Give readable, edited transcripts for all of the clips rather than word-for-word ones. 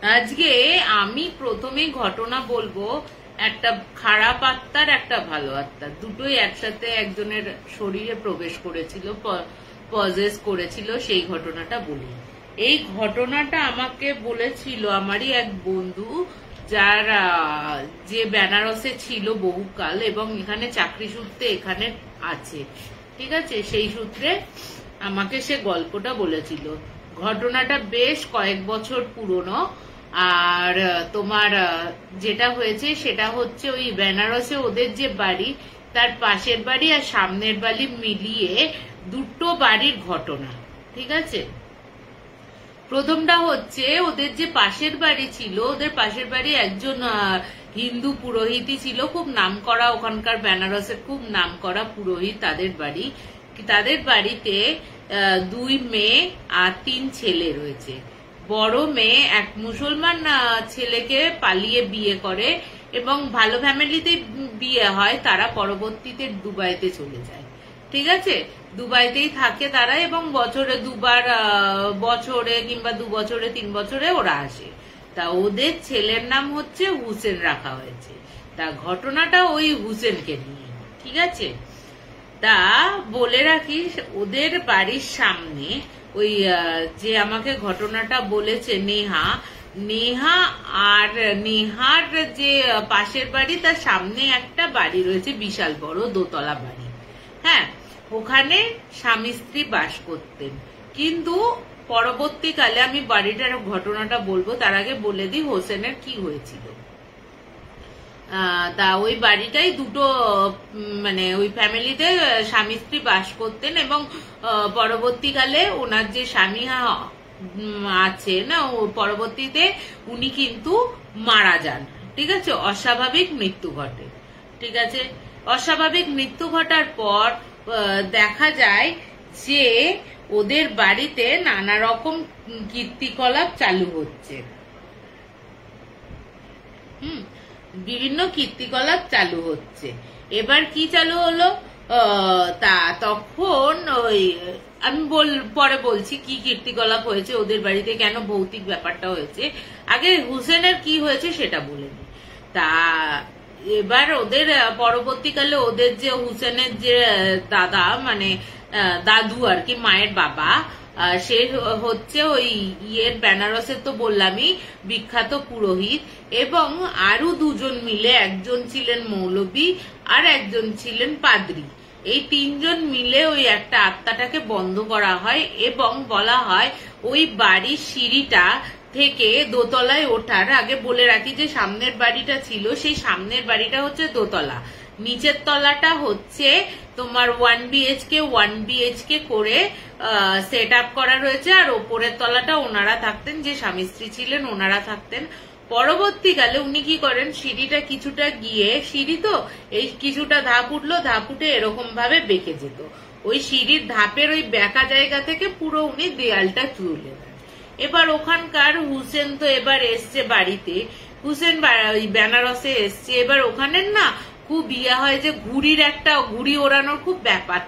আজকে আমি প্রথমে ঘটনা বলবো, একটা খারাপ আত্মার একটা ভালো আত্মার দুটোই একসাথে একজনের শরীরে প্রবেশ করেছিল, পজেস করেছিল, সেই ঘটনাটা বলি। এই ঘটনাটা আমাকে বলেছিল আমারই এক বন্ধু, যার যে বেনারসে ছিল বহুকাল এবং এখানে চাকরি সূত্রে এখানে আছে, ঠিক আছে। সেই সূত্রে আমাকে সে গল্পটা বলেছিল। ঘটনাটা বেশ কয়েক বছর পুরনো। আর তোমার যেটা হয়েছে সেটা হচ্ছে ওই বেনারসে ওদের যে বাড়ি, তার পাশের বাড়ি আর সামনের বাড়ি মিলিয়ে দুটো বাড়ির ঘটনা, ঠিক আছে। প্রথমটা হচ্ছে ওদের যে পাশের বাড়ি ছিল, ওদের পাশের বাড়ি একজন হিন্দু পুরোহিতই ছিল, খুব নামকরা, ওখানকার বেনারসের খুব নামকরা পুরোহিত তাদের বাড়ি। তাদের বাড়িতে 2 মেয়ে আর 3 ছেলে রয়েছে। বড় মেয়ে এক মুসলমান ছেলেকে পালিয়ে বিয়ে করে এবং ভালো ফ্যামিলিতে বিয়ে হয়। তারা পরবর্তীতে দুবাইতে চলে যায়, ঠিক আছে। দুবাইতেই থাকে তারা এবং বছরে দুবার, বছরে কিংবা 2 বছরে 3 বছরে ওরা আসে। তা ওদের ছেলের নাম হচ্ছে হুসেন রাখা হয়েছে। তা ঘটনাটা ওই হুসেনকে নিয়ে, ঠিক আছে। তা বলে রাখি, ওদের বাড়ির সামনে ওই যে আমাকে ঘটনাটা বলেছে নেহা আর নেহার যে পাশের বাড়ি, তার সামনে একটা বাড়ি রয়েছে, বিশাল বড় দোতলা বাড়ি। হ্যাঁ, ওখানে স্বামী স্ত্রী বাস করতেন। কিন্তু পরবর্তীকালে আমি বাড়িটার ঘটনাটা বলবো, তার আগে বলে দিই হোসেনের কি হয়েছিল। তা ওই বাড়িটাই দুটো, মানে ওই ফ্যামিলিতে স্বামী স্ত্রী বাস করতেন এবং পরবর্তীকালে ওনার যে স্বামী আছে না, পরবর্তীতে উনি কিন্তু মারা যান, ঠিক আছে। অস্বাভাবিক মৃত্যু ঘটে, ঠিক আছে। অস্বাভাবিক মৃত্যু ঘটার পর দেখা যায় যে ওদের বাড়িতে নানা রকম কীর্তিকলাপ চালু হচ্ছে। বিভিন্ন কীর্তিকলাপ চালু হচ্ছে। এবার কি চালু হলো, তা তখন ওই আমি পরে বলছি কি কীর্তিকলাপ হয়েছে ওদের বাড়িতে, কেন ভৌতিক ব্যাপারটা হয়েছে। আগে হুসেনের কি হয়েছে সেটা বলে নি। তা এবার ওদের পরবর্তীকালে ওদের যে হুসেনের যে দাদা, মানে দাদু আর কি, মায়ের বাবা, সে হচ্ছে ওই বেনারসের তো বললামই বিখ্যাত পুরোহিত, এবং আরো 2 জন মিলে, একজন ছিলেন মৌলবী আর একজন ছিলেন পাদ্রী। এই 3 জন মিলে ওই একটা আত্মাটাকে বন্ধ করা হয় এবং বলা হয় ওই বাড়ির সিঁড়িটা থেকে দোতলায় ওঠার আগে, বলে রাখি যে সামনের বাড়িটা ছিল, সেই সামনের বাড়িটা হচ্ছে দোতলা, নিচের তলাটা হচ্ছে তোমার 1 BHK করে সেট আপ করা রয়েছে, আর ওপরের তলাটা ওনারা থাকতেন, যে স্বামী স্ত্রী ছিলেন ওনারা থাকতেন। পরবর্তীকালে উনি কি করেন, সিঁড়িটা কিছুটা গিয়ে, সিঁড়ি তো এই কিছুটা ধাপ উঠলো, ধাপ উঠে এরকম ভাবে বেঁকে যেত। ওই সিঁড়ির ধাপের ওই বেঁকা জায়গা থেকে পুরো উনি দেয়ালটা তুলে দেন। এবার ওখানকার হুসেন তো এবার এসছে বাড়িতে, হুসেন ওই বেনারসে এসছে। এবার ওখানের না খুব ইয়ে হয় যে ঘুড়ি ওড়ানোর খুব ব্যাপার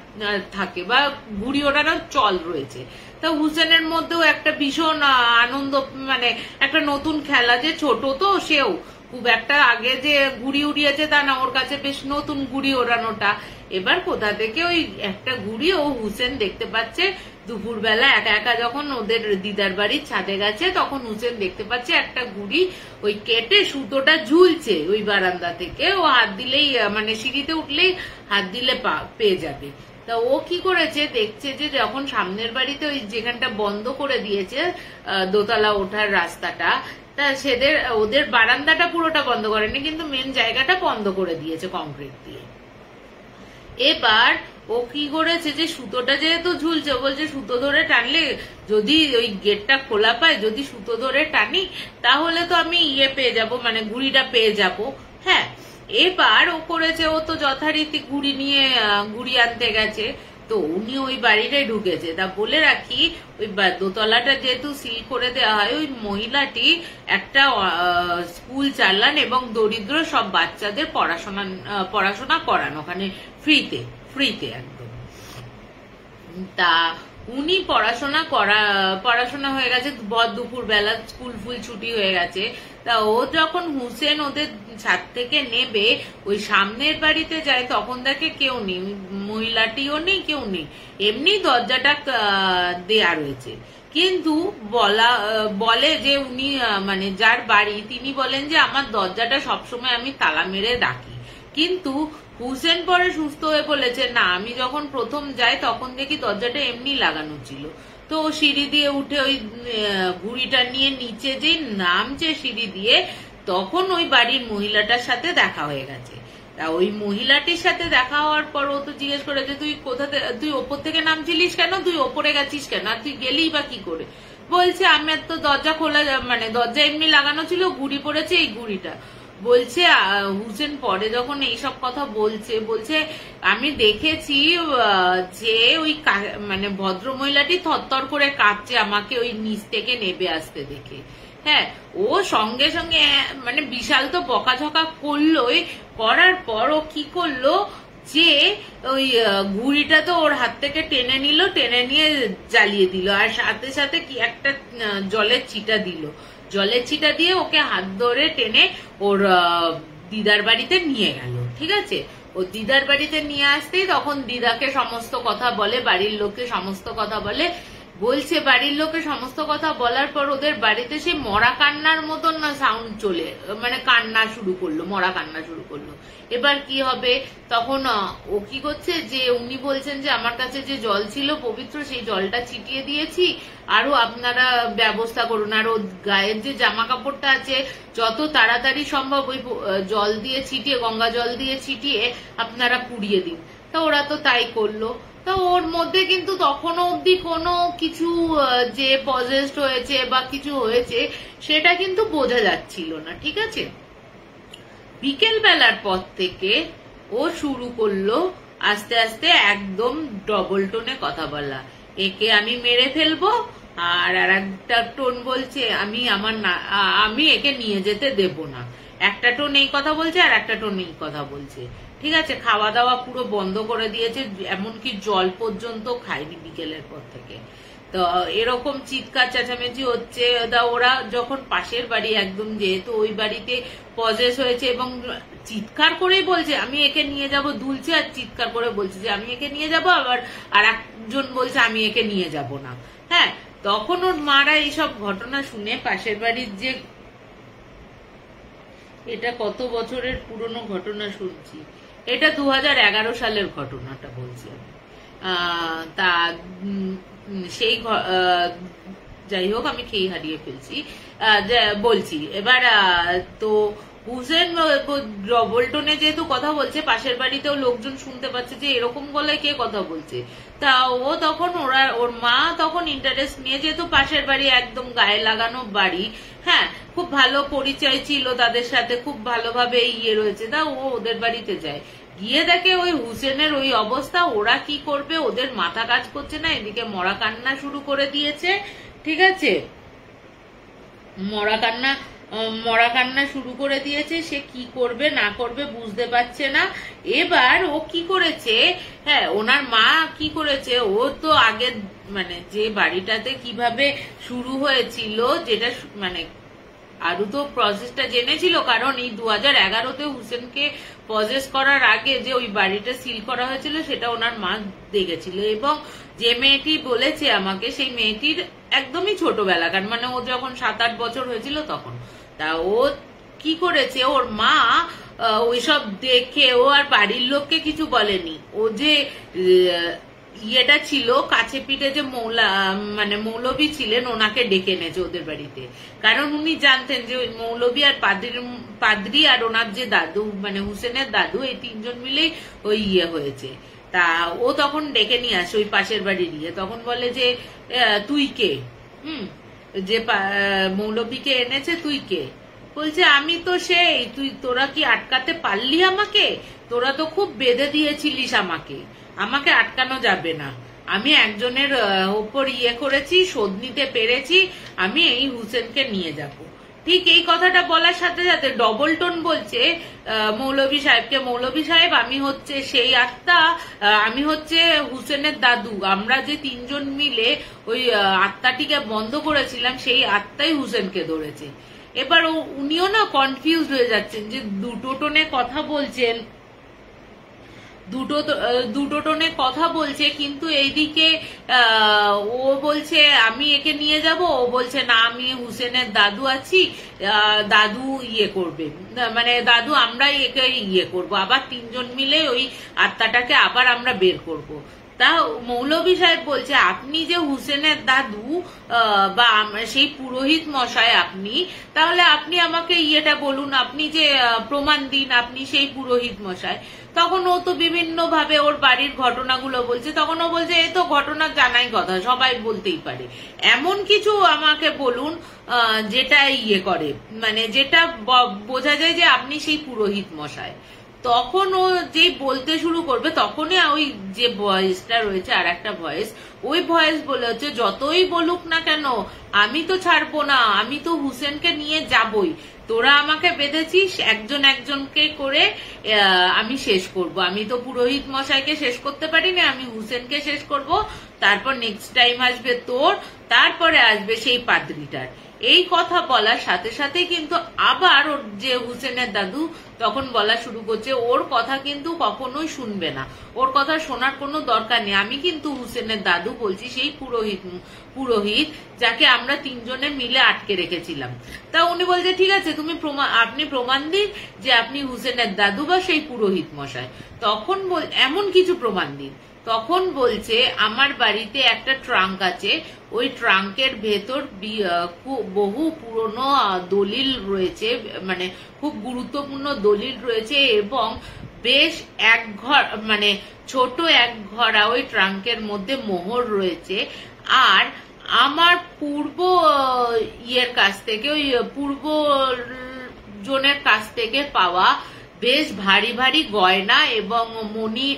থাকে, বা ঘুড়ি ওড়ানোর চল রয়েছে। তা হুসেনের মধ্যেও একটা ভীষণ আনন্দ, মানে একটা নতুন খেলা, যে ছোট তো সেও খুব একটা আগে যে ঘুড়ি উড়িয়েছে তা না, ওর কাছে বেশ নতুন ঘুড়ি ওড়ানোটা। এবার কোথা থেকে ওই একটা ঘুড়ি ও হুসেন দেখতে পাচ্ছে দুপুরবেলা একা একা, যখন ওদের দিদার বাড়ির ছাদে গেছে, তখন হুসেন দেখতে পাচ্ছে একটা ঘুড়ি ওই কেটে সুতোটা ঝুলছে ওই বারান্দা থেকে। ও হাত দিলেই, মানে সিঁড়িতে উঠলেই হাত দিলে পেয়ে যাবে। তা ও কি করেছে, দেখছে যে যখন সামনের বাড়িতে ওই যেখানটা বন্ধ করে দিয়েছে দোতলা ওঠার রাস্তাটা, তা ওদের বারান্দাটা পুরোটা বন্ধ করেনি, কিন্তু মেন জায়গাটা বন্ধ করে দিয়েছে কংক্রিট দিয়ে। এবার ও কি করেছে, যে সুতোটা যেহেতু ঝুলছে, ও বলছে সুতো ধরে টানলে যদি ওই গেটটা খোলা পায়, যদি সুতো ধরে টানি তাহলে তো আমি পেয়ে যাব, মানে ঘুড়িটা পেয়ে যাব। হ্যাঁ, এবার ও করেছে, ও তো যথারীতি ঘুড়ি আনতে গেছে। তো উনি ওই বাড়িটাই ঢুকেছে। তা বলে রাখি, ওই দোতলাটা যেহেতু সিল করে দেওয়া হয়, ওই মহিলাটি একটা স্কুল চালান এবং দরিদ্র সব বাচ্চাদের পড়াশোনা করান ওখানে ফ্রিতে একদম। তা উনি পড়াশোনা হয়ে গেছে, দুপুর বেলা স্কুল ফুল ছুটি হয়ে গেছে। তা ও যখন হুসেন ওদের ছাদ থেকে নেবে ওই সামনের বাড়িতে যায়, তখন দেখে কেউ নেই, মহিলাটিও নেই, কেউ নেই, এমনি দরজাটা দেয়া রয়েছে। কিন্তু বলে যে উনি মানে যার বাড়ি তিনি বলেন যে আমার দরজাটা সবসময় আমি তালা মেরে রাখি। কিন্তু হুসেন পরে সুস্থ হয়ে বলেছে না, আমি যখন প্রথম যাই তখন দেখি দরজাটা এমনি লাগানো ছিল। তো সিঁড়ি দিয়ে উঠে ওই ঘুড়িটা নিয়ে নিচে যেই নামছে সিঁড়ি দিয়ে, তখন ওই বাড়ির মহিলাটার সাথে দেখা হয়ে গেছে। তা ওই মহিলাটির সাথে দেখা হওয়ার পর ও তো জিজ্ঞেস করেছে তুই ওপর থেকে নামছিলিস কেন, তুই ওপরে গেছিস কেন, আর তুই গেলি বা কি করে? বলছে আমি তো দরজা খোলা, মানে দরজা এমনি লাগানো ছিল, ঘুড়ি পড়েছে, এই ঘুড়িটা। বলছে হুসেন পরে যখন এইসব কথা বলছে আমি দেখেছি যে ওই মানে ভদ্র মহিলাটি থরথর করে কাঁপছে আমাকে ওই নিচ থেকে নেবে আসতে দেখে। হ্যাঁ, ও সঙ্গে সঙ্গে মানে বিশাল তো বকাঝকা করলোই, করার পর ও কি করলো যে ওই ঘুড়িটা তো ওর হাত থেকে টেনে নিল, টেনে নিয়ে জ্বালিয়ে দিল, আর সাথে সাথে কি একটা জলের ছিটা দিল, জলের ছিটা দিয়ে ওকে হাত ধরে টেনে ওর দিদার বাড়িতে নিয়ে গেল। ঠিক আছে, ও দিদার বাড়িতে নিয়ে আসতেই তখন দিদাকে সমস্ত কথা বলে, বাড়ির লোককে সমস্ত কথা বলছে বাড়ির লোকে সমস্ত কথা বলার পর ওদের বাড়িতে সে মরা কান্নার মতন না সাউন্ড মানে কান্না শুরু করলো, মরা কান্না শুরু করলো। এবার কি হবে তখন ও কি করছে যে উনি বলছেন যে আমার কাছে যে জল ছিল পবিত্র, সেই জলটা ছিটিয়ে দিয়েছি, আরো আপনারা ব্যবস্থা করুন, আর ও গায়ের যে জামা কাপড়টা আছে যত তাড়াতাড়ি সম্ভব ওই জল দিয়ে ছিটিয়ে, গঙ্গা জল দিয়ে ছিটিয়ে আপনারা পুড়িয়ে দিন। তা ওরা তো তাই করলো। তা ওর মধ্যে কিন্তু তখনও অব্দি কোনো কিছু যে পজেসড হয়েছে বা কিছু হয়েছে সেটা কিন্তু বোঝা যাচ্ছিল না। ঠিক আছে, বিকেল বেলার পর থেকে ও শুরু করলো আস্তে আস্তে একদম ডবল টোনে কথা বলা, একে আমি মেরে ফেলবো, আর একটা টোন বলছে আমি একে নিয়ে যেতে দেব না। একটা টোন এই কথা বলছে আর একটা টোন এই কথা বলছে। ঠিক আছে, খাওয়া দাওয়া পুরো বন্ধ করে দিয়েছে, এমনকি জল পর্যন্ত খায়নি বিকেলের পর থেকে। তো এরকম চিৎকার চেঁচামেচি হচ্ছে। ওরা যখন পাশের বাড়ি একদম, যেহেতু ওই বাড়িতে পজেস হয়েছে, এবং চিৎকার করেই বলছে আমি একে নিয়ে যাব, দুলছে আর চিৎকার করে বলছে যে আমি একে নিয়ে যাব, আবার আর একজন বলছে আমি একে নিয়ে যাব না। হ্যাঁ, তখন ওর মারা এইসব ঘটনা শুনে পাশের বাড়ির যে, এটা কত বছরের পুরনো ঘটনা শুনছি, এটা 2011 সালের ঘটনাটা বলছি আমি। তা সেই যাই হোক, আমি খেয়ে হারিয়ে ফেলছি, বলছি এবার। তো হুসেন ডবল টোনে যেহেতু কথা বলছে, পাশের বাড়িতেও লোকজন শুনতে পাচ্ছে যে এরকম গলায় কে কথা বলছে। তা ও তখন ওর মা তখন ইন্টারেস্ট নিয়ে, যেহেতু পাশের বাড়ি একদম গায়ে লাগানো বাড়ি, হ্যাঁ খুব ভালো পরিচয় ছিল তাদের সাথে, খুব ভালোভাবে রয়েছে, তা ও ওদের বাড়িতে যায়। গিয়ে দেখে ওই হুসেনের ওই অবস্থা, ওরা কি করবে, ওদের মাথা কাজ করছে না, এদিকে মরা কান্না শুরু করে দিয়েছে। ঠিক আছে, মরা কান্না শুরু করে দিয়েছে, সে কি করবে না করবে বুঝতে পারছে না। এবার ও কি করেছে, হ্যাঁ ওনার মা কি করেছে, ও তো আগে মানে যে বাড়িটাতে কিভাবে শুরু হয়েছিল, যেটা মানে আরো তো প্রসেসটা জেনেছিল, কারণ এই 2011-তে হুসেনকে পজেস করার আগে যে ওই বাড়িটা সিল করা হয়েছিল সেটা ওনার মা দেখেছিল, এবং যে মেয়েটি বলেছে আমাকে, সেই মেয়েটির একদমই ছোটবেলাকার, মানে ও যখন 7-8 বছর হয়েছিল তখন। তা ও কি করেছে, ওর মা ওইসব দেখে ও আর বাড়ির লোককে কিছু বলেনি, ও যে ইয়েটা ছিল কাছে পিঠে যে মৌলবী ছিলেন, ওনাকে ডেকে এনেছে ওদের বাড়িতে, কারণ উনি জানতেন যে ওই মৌলবী আর পাদ্রি আর ওনার যে দাদু, মানে হুসেনের দাদু, এই তিনজন মিলেই ওই হয়েছে। তা ও তখন ডেকে নিয়ে আসে ওই পাশের বাড়ির তখন বলে যে তুই কে, যে মৌলবীকে এনেছে তুই কে? বলছে আমি তো সেই, তোরা কি আটকাতে পারলি আমাকে? তোরা তো খুব বেঁধে দিয়েছিলিস আমাকে আটকানো যাবে না, আমি একজনের ওপর করেছি, শোধ নিতে পেরেছি, আমি এই হুসেনকে নিয়ে যাব। ঠিক এই কথাটা বলার সাথে সাথে ডবল টোন বলছে মৌলভী সাহেবকে, মৌলভী সাহেব আমি হচ্ছে সেই আত্মা, আমি হচ্ছে হুসেনের দাদু, আমরা যে তিনজন মিলে ওই আত্মাটিকে বন্ধ করেছিলাম সেই আত্মাই হুসেনকে ধরেছে। এবার উনিও না কনফিউজ হয়ে যাচ্ছেন যে দুটো টোনে কথা বলছেন, দুটো টোনে কথা বলছে, কিন্তু এইদিকে ও বলছে আমি একে নিয়ে যাব, ও বলছে না আমি হুসেনের দাদু আছি, দাদু ইয়ে করবে, মানে দাদু আমরাই একে ইয়ে করব, আবার তিনজন মিলে ওই আত্মাটাকে আবার আমরা বের করব। তা মৌলভী সাহেব বলছে আপনি যে হুসেনের দাদু বা সেই পুরোহিত মশাই আপনি, তাহলে আপনি আমাকে ইয়েটা বলুন, আপনি যে প্রমাণ দিন আপনি সেই পুরোহিত মশাই। তখন ও তো বিভিন্ন ভাবে ওর বাড়ির ঘটনাগুলো বলছে, তখন ও বলছে এই তো ঘটনা জানাই কথা, সবাই বলতেই পারে, এমন কিছু আমাকে বলুন যেটা ইয়ে করে, মানে যেটা বোঝা যায় যে আপনি সেই পুরোহিত মশাই। তখন ও যে বলতে শুরু করবে তখনই ওই যে ভয়েসটা রয়েছে আর একটা ভয়েস, ওই ভয়েস বলে হচ্ছে যতই বলুক না কেন আমি তো ছাড়বো না, আমি তো হুসেনকে নিয়ে যাবই, তোরা আমাকে বেঁধেছিস একজন একজনকে করে আমি শেষ করব, আমি তো পুরোহিত মশাইকে শেষ করতে পারিনি, আমি হুসেনকে শেষ করব, তারপর নেক্সট টাইম আসবে তোর, তারপরে আসবে সেই পাদ্রিটার। এই কথা বলার সাথে সাথে কিন্তু আবার ওর যে হুসেনের দাদু তখন বলা শুরু করছে ওর কথা কিন্তু কখনোই শুনবে না, ওর কথা শোনার কোনো দরকার নেই, আমি কিন্তু হুসেনের দাদু বলছি, সেই পুরোহিত যাকে আমরা তিনজনে মিলে আটকে রেখেছিলাম। তা উনি বলছে ঠিক আছে তুমি আপনি প্রমাণ দিন যে আপনি হুসেনের দাদু বা সেই পুরোহিত মশাই, তখন এমন কিছু প্রমাণ দিন। তখন বলছে আমার বাড়িতে একটা ট্রাঙ্ক আছে, ওই ট্রাঙ্কের ভেতর বহু পুরনো দলিল রয়েছে, মানে খুব গুরুত্বপূর্ণ দলিল রয়েছে, এবং বেশ এক ঘর মানে ছোট এক ঘরা ওই ট্রাঙ্কের মধ্যে মোহর রয়েছে, আর আমার পূর্ব ইয়ের কাছ থেকে ওই পূর্ব জনের কাছ থেকে পাওয়া বেশ ভারী ভারী গয়না এবং মণি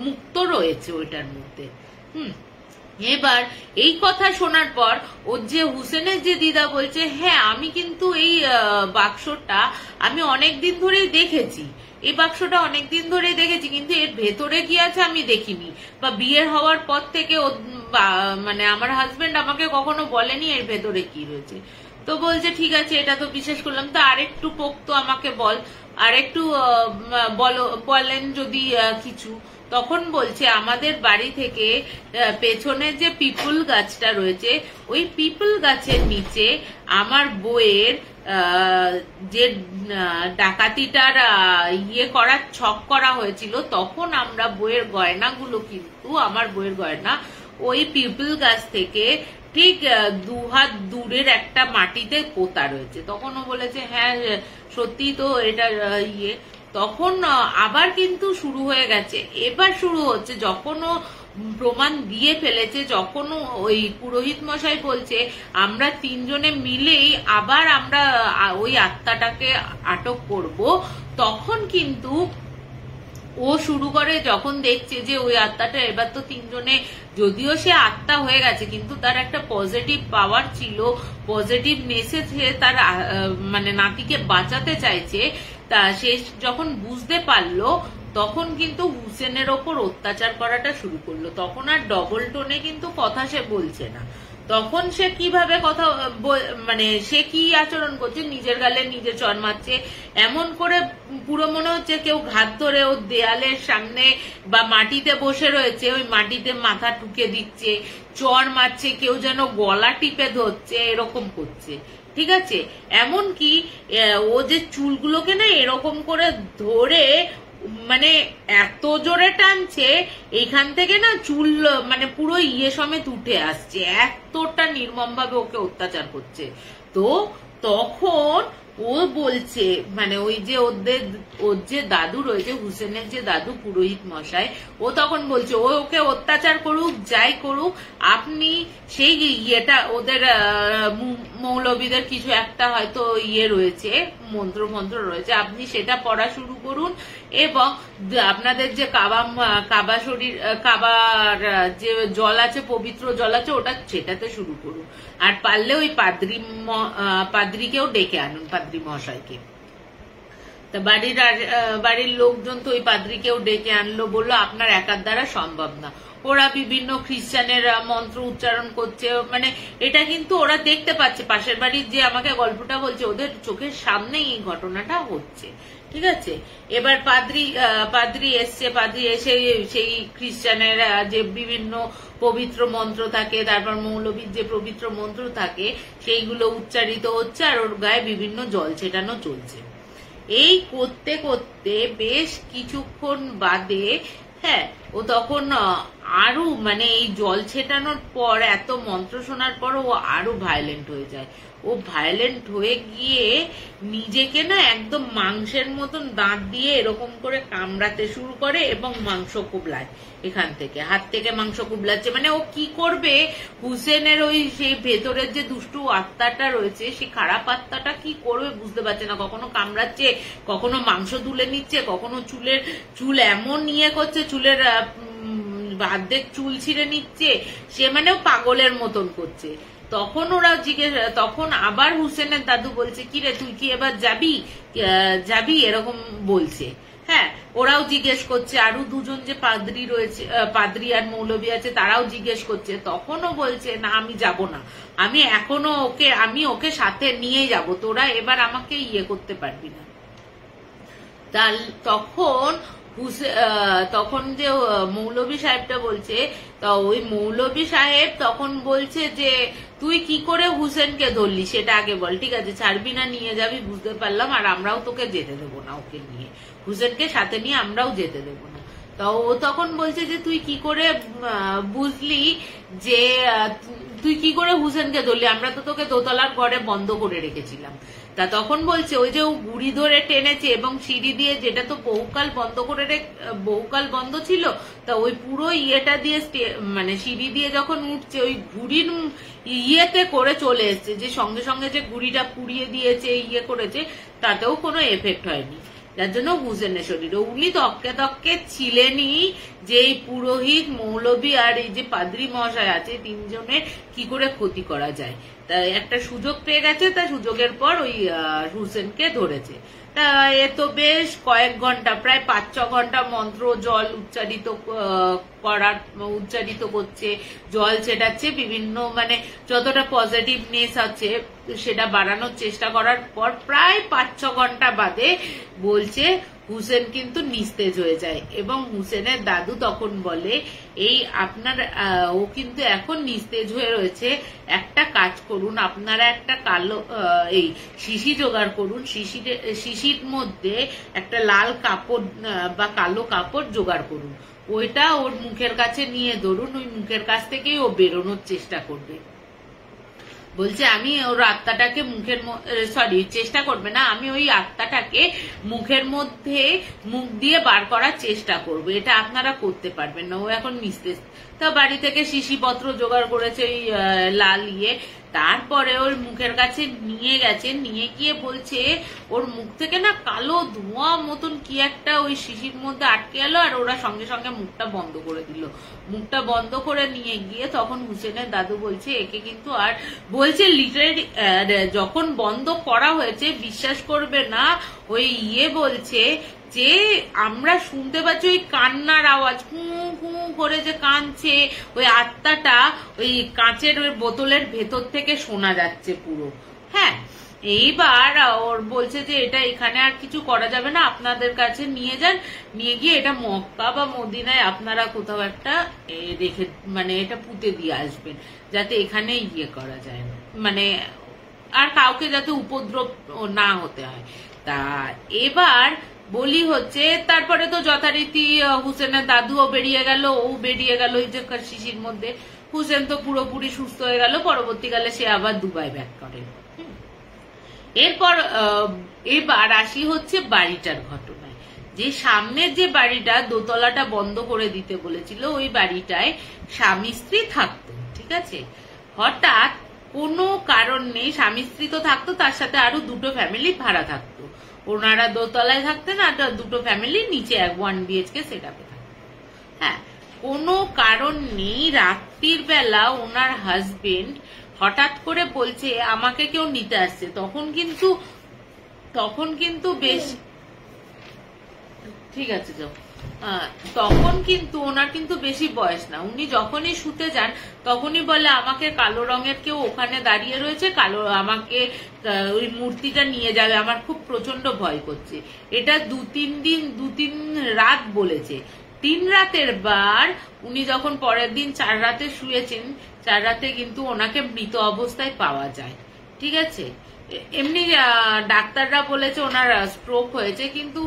মুক্ত রয়েছে ওইটার মধ্যে। এবার এই কথা শোনার পর ওর যে হুসেনের যে দিদা বলছে হ্যাঁ আমি কিন্তু এই বাক্সটা আমি অনেকদিন ধরেই দেখেছি, এই বাক্সটা অনেকদিন ধরেই দেখেছি, কিন্তু এর ভেতরে কি আছে আমি দেখিনি, বা বিয়ের হওয়ার পর থেকে মানে আমার হাজবেন্ড আমাকে কখনো বলেনি এর ভেতরে কি রয়েছে। তো বলছে ঠিক আছে এটা তো বিশ্বাস করলাম, তো আরেকটু পোক্ত আমাকে বল, আরেকটু বলেন যদি কিছু। তখন বলছে আমাদের বাড়ি থেকে পেছনে যে পিপল গাছটা রয়েছে ওই পিপল গাছের নিচে আমার বইয়ের যে ডাকাতিটার ইয়ে করার ছক করা হয়েছিল, তখন আমরা বইয়ের গয়নাগুলো কিন্তু আমার বইয়ের গয়না ওই পিপল গাছ থেকে ঠিক 2 হাত দূরের একটা মাটিতে পোতা রয়েছে। তখন ও বলেছে হ্যাঁ সত্যি তো এটা ইয়ে। তখন আবার কিন্তু শুরু হয়ে গেছে, এবার শুরু হচ্ছে যখন ও প্রমাণ দিয়ে ফেলেছে, যখন ওই পুরোহিত মশাই বলছে আমরা তিনজনে মিলেই আবার আমরা ওই আত্মাটাকে আটক করব, তখন কিন্তু ও শুরু করে, যখন দেখছে যে ওই আত্মাটা এবার তো তিনজনে, যদিও সে আত্মা হয়ে গেছে কিন্তু তার একটা পজিটিভ পাওয়ার ছিল, পজিটিভ মেসেজে তার মানে নাতিকে বাঁচাতে চাইছে, তা সে যখন বুঝতে পারলো তখন কিন্তু হুসেনের ওপর অত্যাচার করাটা শুরু করলো। তখন আর ডবল টোনে কিন্তু কথা সে বলছে না, তখন সে কিভাবে কথা মানে সে কি আচরণ করছে, নিজের গালে নিজে চড় মারছে, এমন করে পুরো মনে হচ্ছে কেউ ঘাত ধরে ওর দেয়ালের সামনে বা মাটিতে বসে রয়েছে, ওই মাটিতে মাথা ঠুকে দিচ্ছে, চড় মারছে, কেউ যেন গলা টিপে ধরছে, এরকম করছে। ঠিক আছে, এমনকি ও যে চুলগুলোকে না এরকম করে ধরে মানে এত জোরে টানছে এইখান থেকে না চুল মানে পুরো ইয়ে সমেত উঠে আসছে, এতটা নির্মম ভাবে ওকে অত্যাচার করছে। তো তখন ও বলছে মানে ওই যে ওর যে দাদু রয়েছে, হুসেনের যে দাদু পুরোহিত মশাই, ও তখন বলছে ও ওকে অত্যাচার করুক যাই করুক, আপনি সেই ইয়েটা ওদের মৌলবীদের কিছু একটা হয়তো ইয়ে রয়েছে মন্ত্র রয়েছে, আপনি সেটা পড়া শুরু করুন এবং আপনাদের যে কাবা শরীর কাবার যে জল আছে, পবিত্র জল আছে, সেটাতে শুরু করুন। আর পারলে ওই পাদ্রিকেও ডেকে আনুন, পাদ্রি মহাশয়কে। তা বাড়ির লোকজন তো ওই পাদ্রিকেও ডেকে আনলো, বললো আপনার একার দ্বারা সম্ভব না। ওরা বিভিন্ন খ্রিস্টানের মন্ত্র উচ্চারণ করছে, মানে এটা কিন্তু ওরা দেখতে পাচ্ছে, পাশের বাড়ির যে আমাকে গল্পটা বলছে ওদের চোখের সামনেই এই ঘটনাটা হচ্ছে, ঠিক আছে। এবার পাদ্রি এসে সেই খ্রিস্টানের যে বিভিন্ন পবিত্র মন্ত্র থাকে, তারপর মৌলবীর যে পবিত্র মন্ত্র থাকে সেইগুলো উচ্চারিত হচ্ছে, আর ওর গায়ে বিভিন্ন জল ছেটানো চলছে। এই করতে করতে বেশ কিছুক্ষণ বাদে, হ্যাঁ, ও তখন আরো মানে এই জল ছেটানোর পর, এত মন্ত্র শোনার পর ও আরো ভায়োলেন্ট হয়ে যায়। ও ভায়োলেন্ট হয়ে গিয়ে নিজেকে না একদম মাংসের মতন দাঁত দিয়ে এরকম করে কামড়াতে শুরু করে এবং মাংস কুবলায়, এখান থেকে হাত থেকে মাংস কুবলাচ্ছে। মানে ও কি করবে, হুসেনের ওই সেই ভেতরের যে দুষ্টু আত্মাটা রয়েছে, সেই খারাপ আত্মাটা কি করবে বুঝতে পারছে না। কখনো কামড়াচ্ছে, কখনো মাংস তুলে নিচ্ছে, কখনো চুল এমন নিয়ে করছে, চুলের অর্ধেক চুল ছিঁড়ে নিচ্ছে, সে মানেও পাগলের মতন করছে। তখন আবার হুসেনের দাদু বলছে, কি রে তুই কি এবার যাবি এরকম বলছে। হ্যাঁ, ওরাও জিজ্ঞেস করছে, আরো দুজন যে পাদ্রি রয়েছে, পাদ্রি আর মৌলবী আছে, তারাও জিজ্ঞেস করছে। তখনও বলছে, না আমি যাব না, আমি ওকে সাথে নিয়ে যাব, তোরা এবার আমাকে ইয়ে করতে পারবি না। তখন যে মৌলবী সাহেবটা বলছে, তা ওই মৌলবী সাহেব তখন বলছে যে তুই কি করে হুসেনকে ধরলি সেটা আগে বল, ঠিক আছে, ছাড়বি না, নিয়ে যাবি বুঝতে পারলাম, আর আমরাও তোকে যেতে দেবো না, ওকে নিয়ে, হুসেনকে সাথে নিয়ে আমরাও যেতে দেবো না। তো ও তখন বলছে যে তুই কি করে বুঝলি যে তুই কি করে হুসেনকে ধরলি, আমরা তো তোকে দোতলার ঘরে বন্ধ করে রেখেছিলাম। তা তখন বলছে ওই যে ও গুড়ি ধরে টেনেছে এবং সিঁড়ি দিয়ে, যেটা তো বহুকাল বন্ধ ছিল, তা ওই পুরো ইয়েটা দিয়ে মানে সিঁড়ি দিয়ে যখন উঠছে ওই ঘুড়ির ইয়েতে করে চলে এসছে, যে সঙ্গে সঙ্গে যে গুড়িটা পুড়িয়ে দিয়েছে ইয়ে করেছে, তাতেও কোনো এফেক্ট হয়নি। যার জন্য হুসেনের শরীরে উনি তককে ছিলেনই যে এই পুরোহিত, মৌলবী আর এই যে পাদ্রি মহাশয় আছে, তিনজনের কি করে ক্ষতি করা যায়। তা একটা সুযোগ পেয়ে গেছে, তা সুযোগের পর ওই হুসেনকে ধরেছে। তা এ তো বেশ কয়েক ঘন্টা, প্রায় 5-6 ঘন্টা মন্ত্র জল উচ্চারিত করছে, জল ছেটাচ্ছে, বিভিন্ন মানে যতটা পজিটিভনেস আছে সেটা বাড়ানোর চেষ্টা করার পর প্রায় 5-6 ঘন্টা বাদে বলছে হুসেন কিন্তু নিস্তেজ হয়ে যায়। এবং হুসেনের দাদু তখন বলে, এই ও কিন্তু এখন নিস্তেজ হয়ে রয়েছে, একটা কাজ করুন, আপনারা একটা এই শিশি জোগাড় করুন, শিশির মধ্যে একটা লাল কাপড় বা কালো কাপড় জোগাড় করুন, ওইটা ওর মুখের কাছে নিয়ে ধরুন, ওই মুখের কাছ থেকেই ও বেরোনোর চেষ্টা করবে। বলছে আমি ওর আত্মাটাকে চেষ্টা করবে না, আমি ওই আত্মাটাকে মুখ দিয়ে বার করার চেষ্টা করবো, এটা আপনারা করতে পারবেন না, ও এখন নিস্তেজ। তা বাড়ি থেকে শিশিপত্র জোগাড় করেছে ওই লাল ইয়ে, তারপরে ওর মুখের কাছে নিয়ে গেছে, নিয়ে গিয়ে বলছে ওর মুখ থেকে না কালো ধোঁয়া মতন কি একটা ওই শিশির মধ্যে আটকে গেল, আর ওরা সঙ্গে সঙ্গে মুখটা বন্ধ করে দিল। মুখটা বন্ধ করে নিয়ে গিয়ে তখন হুসেনের দাদু বলছে একে কিন্তু, আর বলছে লিটারেলি যখন বন্ধ করা হয়েছে, বিশ্বাস করবে না, ওই বলছে যে আমরা শুনতে পাচ্ছি ওই কান্নার আওয়াজ, হু হু করে যে কাঁদছে, ওই আত্মাটা ওই কাঁচের ওই বোতলের ভেতর থেকে শোনা যাচ্ছে পুরো। হ্যাঁ, এইবার ওর বলছে যে এটা এখানে আর কিছু করা যাবে না, আপনাদের কাছে নিয়ে যান, নিয়ে গিয়ে এটা মক্কা বা মদিনায় আপনারা কোথাও একটা রেখে, মানে এটা পুঁতে দিয়ে আসবেন, যাতে এখানে ইয়ে করা যায়, মানে আর কাউকে যাতে উপদ্রব না হতে হয়। তা এবার বলি হচ্ছে, তারপরে তো যথারীতি হুসেনের দাদুও বেরিয়ে গেল, ও বেরিয়ে গেল ওই যে শিশির মধ্যে। হুসেন তো পুরোপুরি সুস্থ হয়ে গেল, পরবর্তীকালে সে আবার দুবাই ব্যাক করে। এবার আসি হচ্ছে বাড়িটার ঘটনায়, যে সামনের যে বাড়িটা দোতলাটা বন্ধ করে দিতে বলেছিল, ওই বাড়িটায় স্বামী স্ত্রী থাকতো, ঠিক আছে। হঠাৎ কোনো কারণ নেই, স্বামী স্ত্রী তো থাকতো, তার সাথে আরো 2টো ফ্যামিলি ভাড়া থাকতো। ওনারা দোতলায় থাকতেন আর দুটো ফ্যামিলি নিচে 1 BHK সেট আপে থাকতেন। হ্যাঁ, কোনো কারণ নেই রাত্রির বেলা ওনার হাজবেন্ড হঠাৎ করে বলছে আমাকে কেউ নিতে আসছে। তখন কিন্তু বেশ ঠিক আছে যাও। তখন কিন্তু ওনার কিন্তু বেশি বয়স না। উনি যখনই শুতে যান তখনই বলে আমাকে কালো রঙের কেউ ওখানে দাঁড়িয়ে রয়েছে, কালো আমাকে ওই মূর্তিটা নিয়ে যাবে, আমার খুব প্রচন্ড ভয় করছে। এটা 2-3 রাত বলেছে। 3 রাতের বার উনি যখন পরের দিন 4 রাতে শুয়েছেন, 4 রাতে কিন্তু ওনাকে মৃত অবস্থায় পাওয়া যায়। ঠিক আছে, এমনি ডাক্তাররা বলেছে ওনার স্ট্রোক হয়েছে, কিন্তু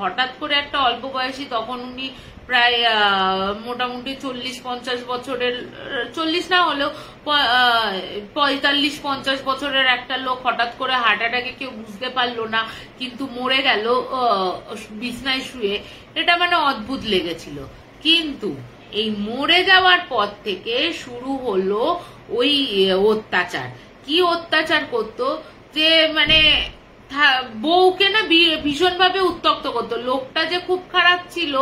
হঠাৎ করে একটা অল্প বয়সী, তখন উনি প্রায় মোটামুটি 40-50 বছরের, 40 না হলেও 45-50 বছরের একটা লোক হঠাৎ করে হার্ট অ্যাটাকে কেউ বুঝতে পারলো না, কিন্তু মরে গেল বিছনায় শুয়ে। এটা মানে অদ্ভুত লেগেছিল। কিন্তু এই মরে যাওয়ার পর থেকে শুরু হলো ওই অত্যাচার। কি অত্যাচার করতো যে মানে বউকে না ভীষণ ভাবে উত্ত্যক্ত করতো। লোকটা যে খুব খারাপ ছিল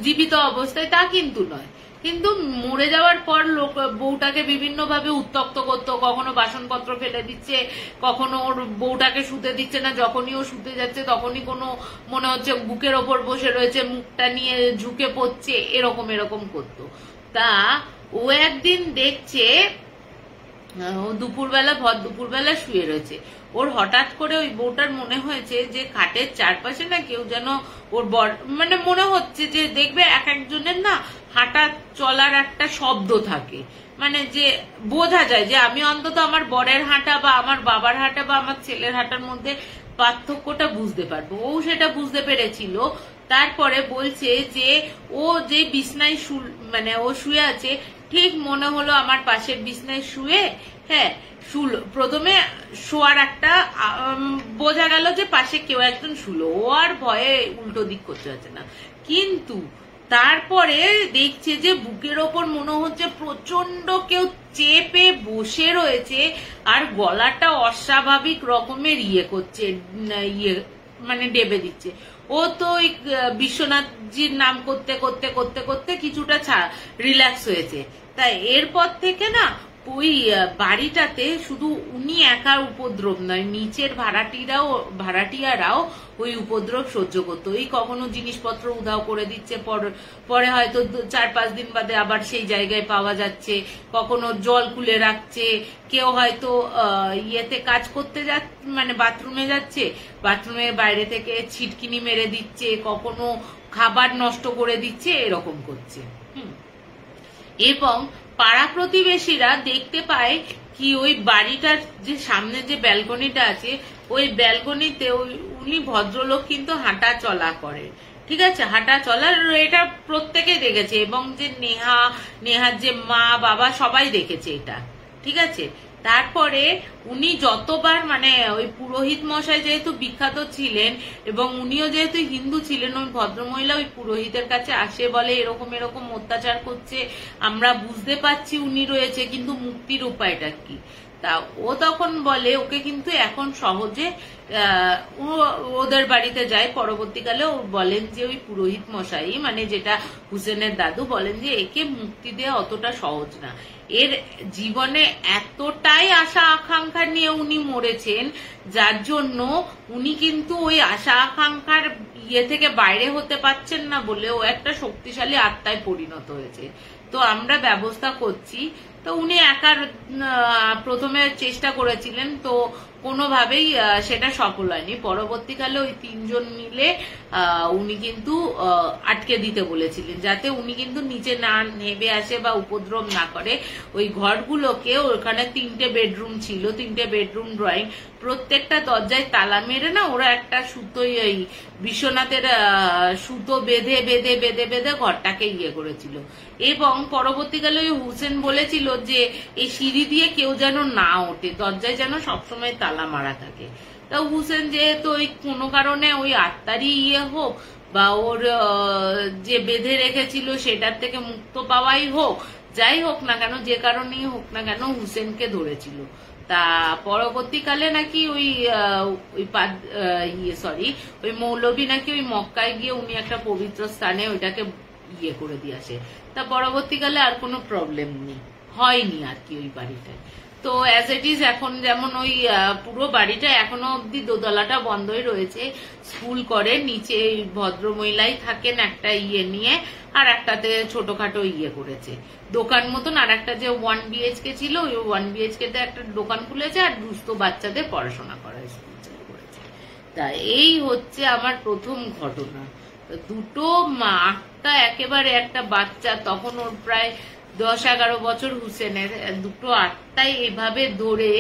জীবিত অবস্থায় তা কিন্তু নয়, কিন্তু মরে যাওয়ার পর বউটাকে বিভিন্ন ভাবে উত্ত্যক্ত করতো। কখনো বাসনপত্র ফেলে দিচ্ছে, কখনো ওর বউটাকে শুতে দিচ্ছে না, যখনই ও শুতে যাচ্ছে তখনই কোনো মনে হচ্ছে বুকের ওপর বসে রয়েছে, মুখটা নিয়ে ঝুঁকে পড়ছে, এরকম করতো। তা ও একদিন দেখছে ও ভর দুপুরবেলা শুয়ে রয়েছে, ওর হঠাৎ করে ওই বউটার মনে হয়েছে যে খাটের চারপাশে না কেউ যেন ওর মানে মনে হচ্ছে যে দেখবে এক একজনের না হাঁটা চলার একটা শব্দ থাকে, মানে যে বোঝা যায় যে আমি অন্তত আমার বরের হাঁটা বা আমার বাবার হাঁটা বা আমার ছেলের হাঁটার মধ্যে পার্থক্যটা বুঝতে পারবো। ও সেটা বুঝতে পেরেছিল। তারপরে বলছে যে ও যে বিছনায় মানে ও শুয়ে আছে, ঠিক মনে হলো আমার পাশের বিছনায় শুয়ে, হ্যাঁ প্রথমে শোয়ার একটা বোঝা গেল যে পাশে কেউ একজন শুলো, ও আর ভয়ে উল্টো দিক করতে পারছে না। কিন্তু তারপরে দেখছে যে বুকের ওপর মনে হচ্ছে প্রচন্ড কেউ চেপে বসে রয়েছে আর গলাটা অস্বাভাবিক রকমের করছে, মানে ডেবে দিচ্ছে। ও তো ওই বিশ্বনাথজির নাম করতে করতে করতে করতে কিছুটা রিল্যাক্স হয়েছে। তাই এরপর থেকে না ওই বাড়িটাতে শুধু উনি একার উপদ্রব নয়, নিচের ভাড়াটিয়ারাও ওই উপদ্রব সহ্য করতো। ওই কখনো জিনিসপত্র উধাও করে দিচ্ছে, পরে হয়তো 4-5 দিন বাদে আবার সেই জায়গায় পাওয়া যাচ্ছে, কখনো জল খুলে রাখছে, কেউ হয়তো ইয়েতে কাজ করতে মানে বাথরুমে যাচ্ছে, বাথরুমের বাইরে থেকে ছিটকিনি মেরে দিচ্ছে, কখনো খাবার নষ্ট করে দিচ্ছে, এরকম করছে। এবং পাড়া প্রতিবেশীরা দেখতে পায় কি ওই বাড়িটার যে সামনে যে ব্যালকনিটা আছে, ওই ব্যালকনিতে উনি ভদ্রলোক কিন্তু হাঁটা চলা করে। ঠিক আছে, হাঁটা চলার এটা প্রত্যেকে দেখেছে, এবং যে নেহার যে মা বাবা সবাই দেখেছে এটা। ঠিক আছে, তারপরে উনি যতবার মানে ওই পুরোহিত মশাই যেহেতু বিখ্যাত ছিলেন এবং উনিও যেহেতু হিন্দু ছিলেন, ওই ভদ্রমহিলা ওই পুরোহিতের কাছে আসে, বলে এরকম অত্যাচার করছে, আমরা বুঝতে পারছি উনি রয়েছে, কিন্তু মুক্তির উপায়টা কি। তা ও তখন বলে ওকে কিন্তু এখন সহজে ওদের বাড়িতে যায়। পরবর্তীকালে ও বলেন যে ওই পুরোহিত মশাই মানে যেটা হুসেনের দাদু বলেন যে একে মুক্তি দেওয়া অতটা সহজ না, এর জীবনে এতটাই আশা আকাঙ্ক্ষা নিয়ে উনি মরেছেন, যার জন্য উনি কিন্তু ওই আশা আকাঙ্ক্ষার থেকে বাইরে হতে পারছেন না বলে ও একটা শক্তিশালী আত্মায় পরিণত হয়েছে। তো আমরা ব্যবস্থা করছি। তো উনি একার প্রথমে চেষ্টা করেছিলেন, তো কোনোভাবেই সেটা সফল হয়নি। পরবর্তীকালে ওই 3 জন মিলে উনি কিন্তু আটকে দিতে বলেছিলেন, যাতে উনি কিন্তু নিচে না নেমে আসে বা উপদ্রব না করে। ওই ঘরগুলোকে, ওখানে 3টে বেডরুম ছিল, 3টে বেডরুম ড্রয়িং, প্রত্যেকটা দরজায় তালা মেরে না ওরা একটা সুতোই ওই বিশ্বনাথের সুতো বেঁধে বেঁধে বেঁধে বেঁধে ঘরটাকে করেছিল। এবং পরবর্তীকালে ওই হুসেন বলেছিল যে এই সিঁড়ি দিয়ে কেউ যেন না ওঠে, দরজায় যেন সবসময় তালা মারা থাকে। তা হুসেন যেহেতু ওই কোনো কারণে ওই আত্মারই হোক বা ওর যে বেঁধে রেখেছিল সেটার থেকে মুক্ত পাওয়াই হোক, যাই হোক না কেন, যে কারণেই হোক না কেন হুসেনকে ধরেছিল। তা পরবর্তীকালে নাকি ওই ওই মৌলবী নাকি ওই মক্কায় গিয়ে উনি একটা পবিত্র স্থানে ওইটাকে করে দিয়ে আসে। তা পরবর্তীকালে আর কোনো প্রবলেম নেই, হয়নি আর কি ওই বাড়িটায়। তো অ্যাজ ইট ইজ এখন যেমন ওই পুরো বাড়িটা এখনো অব্দি দোতলাটা বন্ধই রয়েছে, স্কুল করে, নিচে ভদ্র মহিলাই থাকেন একটা নিয়ে, আর একটাতে ছোটখাটো করেছে দোকান মতন, আর একটা যে 1 BHK ছিল ওই 1 BHK তে একটা দোকান খুলেছে, আর দুস্থ বাচ্চাদের পড়াশোনা করার স্কুল চালু করেছে। তা এই হচ্ছে আমার প্রথম ঘটনা। দুটো আটটা একেবারে একটা বাচ্চা, তখন ওর প্রায় 10-11 বছর হুসেনের, দুটো আত্মাই এভাবে ধরে,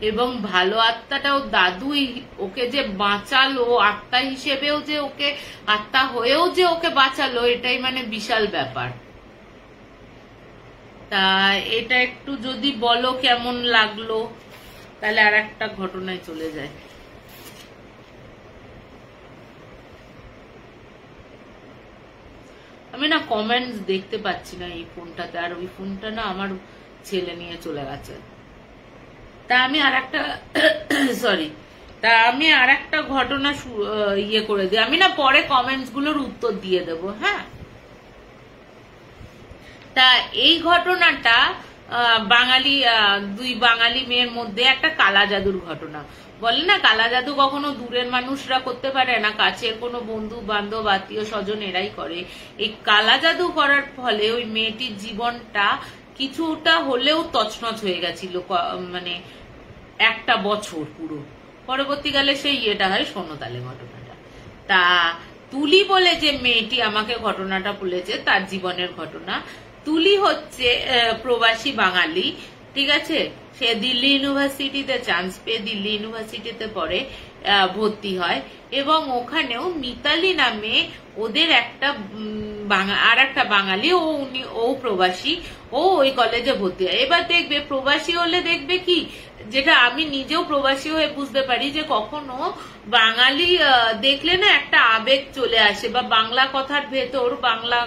এবং ভালো আত্মাটাও দাদুই ওকে যে বাঁচালো, আত্মা হিসেবেও যে ওকে, আত্মা হয়েও যে ওকে বাঁচালো, এটাই মানে বিশাল ব্যাপার। তা এটা একটু যদি বলো কেমন লাগলো, তাহলে আর একটা ঘটনায় চলে যায়। আমি না কমেন্টস দেখতে পাচ্ছি না এই ফোনটাতে, আর ওই ফোনটা না আমার ছেলে নিয়ে চলে গেছে। তা আমি আর একটা ঘটনা করে দিই, আমি না পরে কমেন্টস গুলোর উত্তর দিয়ে দেব। হ্যাঁ, তা এই ঘটনাটা দুই বাঙালি মেয়ের মধ্যে একটা কালা জাদুর ঘটনা। বলে না, কালা জাদু কখনো দূরের মানুষরা করতে পারে না, কাছের কোনো বন্ধু বান্ধব আত্মীয় স্বজন এরাই করে। এই কালা জাদু করার ফলে ওই মেয়েটির জীবনটা কিছুটা হলেও তছনছ হয়ে গেছিল, মানে একটা বছর পুরো। পরবর্তীকালে সেই হয়, শোনো তাহলে ঘটনাটা। তা তুলি বলে যে মেয়েটি আমাকে ঘটনাটা বলেছে, তার জীবনের ঘটনা। তুলি হচ্ছে প্রবাসী বাঙালি, ঠিক আছে। সে দিল্লি ইউনিভার্সিটিতে চান্স পেয়ে দিল্লি ইউনিভার্সিটিতে পড়ে, ভর্তি হয়, এবং ওখানেও মিতালি নামে ওদের একটা আর একটা বাঙালি, ও প্রবাসী, ও ওই কলেজে ভর্তি হয়। এবার দেখবে প্রবাসী হলে দেখবে কি, যেটা আমি নিজেও প্রবাসী হয়ে বুঝতে পারি, যে কখনো বাঙালি দেখলে না একটা আবেগ চলে আসে, বা বাংলা কথার ভেতর, বাংলা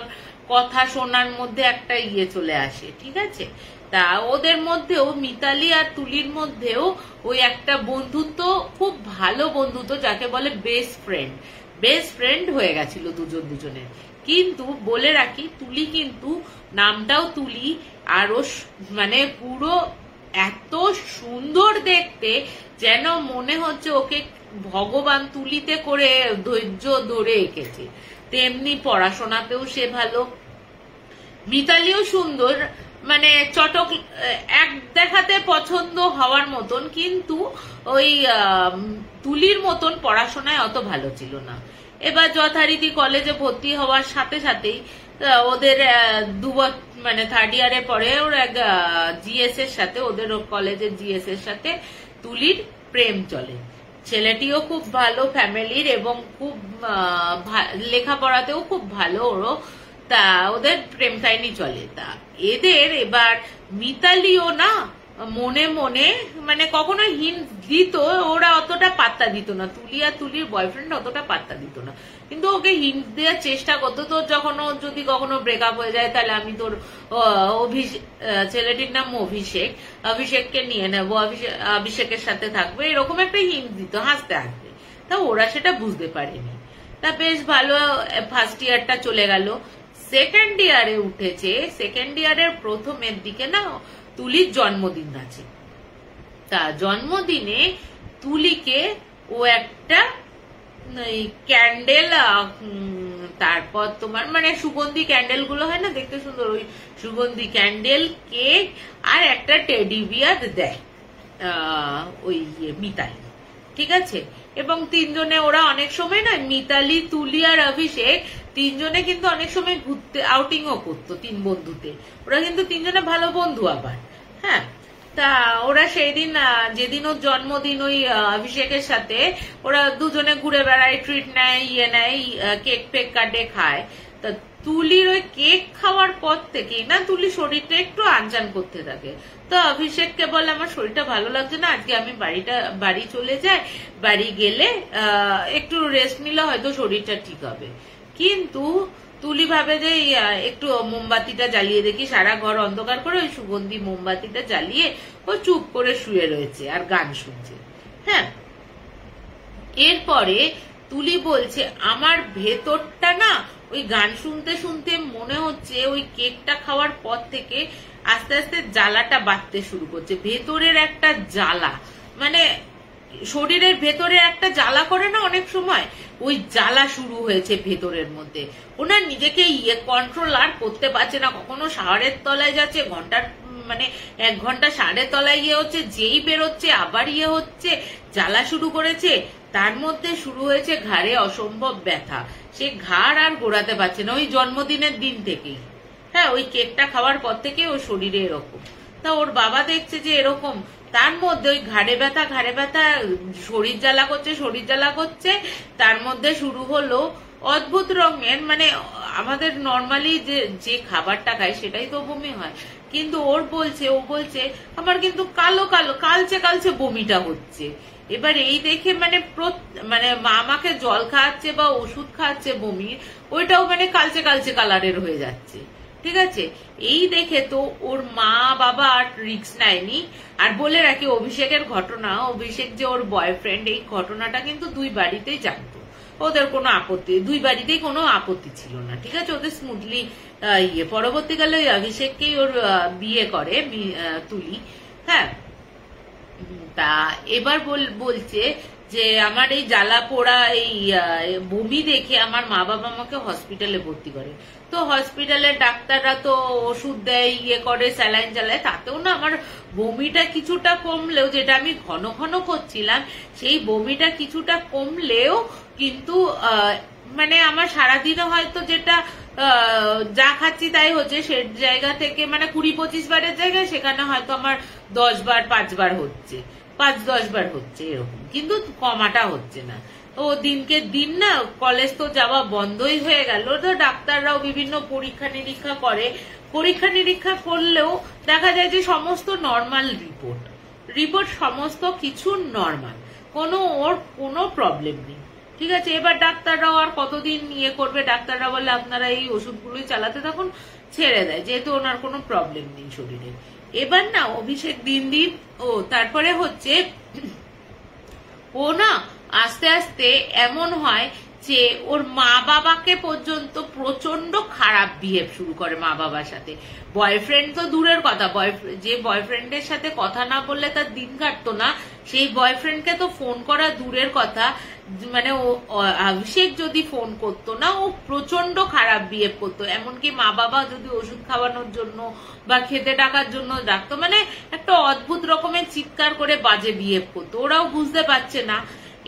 কথা শোনার মধ্যে একটা চলে আসে, ঠিক আছে। তা ওদের মধ্যেও, মিতালি আর তুলির মধ্যেও ওই একটা বন্ধুত্ব, খুব ভালো বন্ধুত্ব, যাকে বলে বেস্ট ফ্রেন্ড হয়ে গেছিল দুজনের। কিন্তু বলে রাখি, তুলি কিন্তু নামটাও তুলি, আর ও মানে পুরো এত সুন্দর দেখতে, যেন মনে হচ্ছে ওকে ভগবান তুলিতে করে ধৈর্য ধরে এঁকেছে। তেমনি পড়াশোনাতেও সে ভালো, মিতালিও সুন্দর, মানে চটক, এক দেখাতে পছন্দ হওয়ার মতন, কিন্তু ওই তুলির মতন পড়াশোনায় অত ভালো ছিল না। এবার যথারীতি কলেজে ভর্তি হওয়ার সাথে সাথেই ওদের মানে 3rd ইয়ারের পরে ওর এক জিএস এর সাথে, ওদের কলেজের জিএস এর সাথে তুলির প্রেম চলে। ছেলেটিও খুব ভালো ফ্যামিলির, এবং খুব লেখাপড়াতেও খুব ভালো ওরও। তা ওদের প্রেম কাহিনী চলে। তা এদের এবার মিতালিও না মনে মনে, মানে কখনো হিন্ট দিত, ওরা অতটা পাত্তা দিত না, তুলি আর তুলির বয়ফ্রেন্ড অতটা পাত্তা দিত না, কিন্তু ওকে হিন্ট দেওয়ার চেষ্টা করতো। তোর যখন যদি কখনো ব্রেকআপ হয়ে যায়, তাহলে আমি তোর ছেলেটির নাম অভিষেককে নিয়ে নেবো, অভিষেকের সাথে থাকবে, এরকম একটা হিন্ট দিত হাসতে হাসতে। তা ওরা সেটা বুঝতে পারেনি। তা বেশ ভালো, 1st ইয়ারটা চলে গেল। 2nd ইয়ারে উঠেছে। 2nd ইয়ারের প্রথমের দিকে না তুলির জন্মদিন আছে। তা জন্মদিনে তুলিকে ও একটা ক্যান্ডেল, তারপর তোমার মানে সুগন্ধি ক্যান্ডেল গুলো হয় না দেখতে সুন্দর, ওই সুগন্ধি ক্যান্ডেল, কেক, আর একটা টেডি বিয়ার দেয় ওই মিতালি, ঠিক আছে। এবং 3 জনে ওরা অনেক সময় না, মিতালি, তুলি আর অভিষেক 3 জনে কিন্তু অনেক সময় ঘুরতে আউটিংও করতো 3 বন্ধুতে। ওরা কিন্তু 3 জনে ভালো বন্ধু আবার। হ্যাঁ, তা ওরা সেই দিন, যেদিন ওর জন্মদিন, ওই অভিষেকের সাথে ওরা দুজনে ঘুরে বেড়ায়, ট্রিট নেয়, নেয়, কেক ফেক কাটে, খায়। তা তুলির ওই কেক খাওয়ার পর থেকেই না তুলি শরীরটা একটু আনচান করতে থাকে। তো অভিষেককে বলে, আমার শরীরটা ভালো লাগছে না, আজকে আমি বাড়ি চলে যাই, বাড়ি গেলে একটু রেস্ট নিলে হয়তো শরীরটা ঠিক হবে। কিন্তু তুলি ভাবে যে একটু মোমবাতিটা জ্বালিয়ে দেখি, সারা ঘর অন্ধকার করে ওই সুগন্ধি মোমবাতিটা জ্বালিয়ে ও চুপ করে শুয়ে রয়েছে আর গান শুনছে। হ্যাঁ, এরপরে তুলি বলছে আমার ভেতরটা না ওই গান শুনতে শুনতে মনে হচ্ছে ওই কেকটা খাওয়ার পর থেকে আস্তে আস্তে জ্বালাটা বাড়তে শুরু করছে। ভেতরের একটা জ্বালা, মানে শরীরের ভেতরে একটা জ্বালা করে না অনেক সময়, ওই জ্বালা শুরু হয়েছে ভেতরের মধ্যে। ওনার নিজেকে কন্ট্রোল আর করতে পারছে না। কখনো শাওয়ারের তলায় যাচ্ছে, ঘন্টার মানে 1 ঘন্টা শাওয়ারের তলায় হচ্ছে, যেই বেরোচ্ছে আবার হচ্ছে, জ্বালা শুরু করেছে। তার মধ্যে শুরু হয়েছে ঘাড়ে অসম্ভব ব্যথা। সে ঘাড় আর গোড়াতে পারছে না ওই জন্মদিনের দিন থেকেই। হ্যাঁ, ওই কেকটা খাওয়ার পর থেকে ওর শরীরে এরকম। তা ওর বাবা দেখছে যে এরকম, তার মধ্যে ওই ঘাড়ে ব্যথা, শরীর জ্বালা করছে। তার মধ্যে শুরু হলো অদ্ভুত রঙের, মানে আমাদের নর্মালি যে খাবারটা খায় সেটাই তো বমি হয়, কিন্তু ও বলছে আমার কিন্তু কালো কালচে বমিটা হচ্ছে। এবার এই দেখে মানে মা আমাকে জল খাওয়াচ্ছে বা ওষুধ খাওয়াচ্ছে বমির, ওইটাও মানে কালচে কালারের হয়ে যাচ্ছে। ঠিক আছে, এই দেখে তো ওর মা বাবা আর রিস্ক নেয়নি। আর বলে রাখি, অভিষেকের ঘটনা, অভিষেক যে ওর বয়ফ্রেন্ড, এই ঘটনাটা কিন্তু 2 বাড়িতেই জানতো। ওদের কোনো আপত্তি, 2 বাড়িতেই কোনো আপত্তি ছিল না। ঠিক আছে, ওদের স্মুথলি পরবর্তীকালে ওই অভিষেককেই ওর বিয়ে করে তুলি। হ্যাঁ, তা এবার বলছে যে আমার এই জ্বালা পোড়া এই বমি দেখে আমার মা বাবা আমাকে হসপিটালে ভর্তি করে। তো হসপিটালের ডাক্তাররা তো ওষুধ দেয়, করে, স্যালাইন চালায়, তাতেও না আমার বমিটা কিছুটা কমলেও, যেটা আমি ঘন ঘন করছিলাম সেই বমিটা কিছুটা কমলেও কিন্তু মানে আমার সারাদিনে হয়তো যেটা যা খাচ্ছি তাই হচ্ছে, সে জায়গা থেকে মানে 20-25 বারের জায়গায় সেখানে হয়তো আমার 10 বার 5 বার হচ্ছে, 5-10 বার হচ্ছে এরকম, কিন্তু কমাটা হচ্ছে না। তো দিনকে দিন না কলেজ তো যাওয়া বন্ধই হয়ে গেল। তো ডাক্তাররাও বিভিন্ন পরীক্ষা নিরীক্ষা করলেও দেখা যায় যে সমস্ত নর্মাল রিপোর্ট সমস্ত কিছু নর্মাল, ওর কোনো প্রবলেম নেই। ঠিক আছে, এবার ডাক্তাররাও আর কতদিন করবে, ডাক্তাররা বলে আপনারা এই ওষুধগুলোই চালাতে থাকুন, ছেড়ে দেয়, যেহেতু ওনার কোনো প্রবলেম নেই শরীরে। এবার না অভিষেক দিন তারপরে হচ্ছে ও না আস্তে আস্তে এমন হয় যে ওর মা বাবাকে পর্যন্ত প্রচন্ড খারাপ বিহেভ শুরু করে মা বাবার সাথে। বয়ফ্রেন্ড তো দূরের কথা, যে বয়ফ্রেন্ডের সাথে কথা না বললে তার দিন কাটতো না, সেই বয়ফ্রেন্ডকে তো ফোন করা দূরের কথা, মানে অভিষেক যদি ফোন করতো না, ও প্রচন্ড খারাপ বিহেভ করতো। এমনকি মা বাবা যদি ওষুধ খাওয়ানোর জন্য বা খেতে ডাকার জন্য ডাকতো, মানে একটা অদ্ভুত রকমের চিৎকার করে বাজে বিহেভ করতো। ওরাও বুঝতে পারছে না।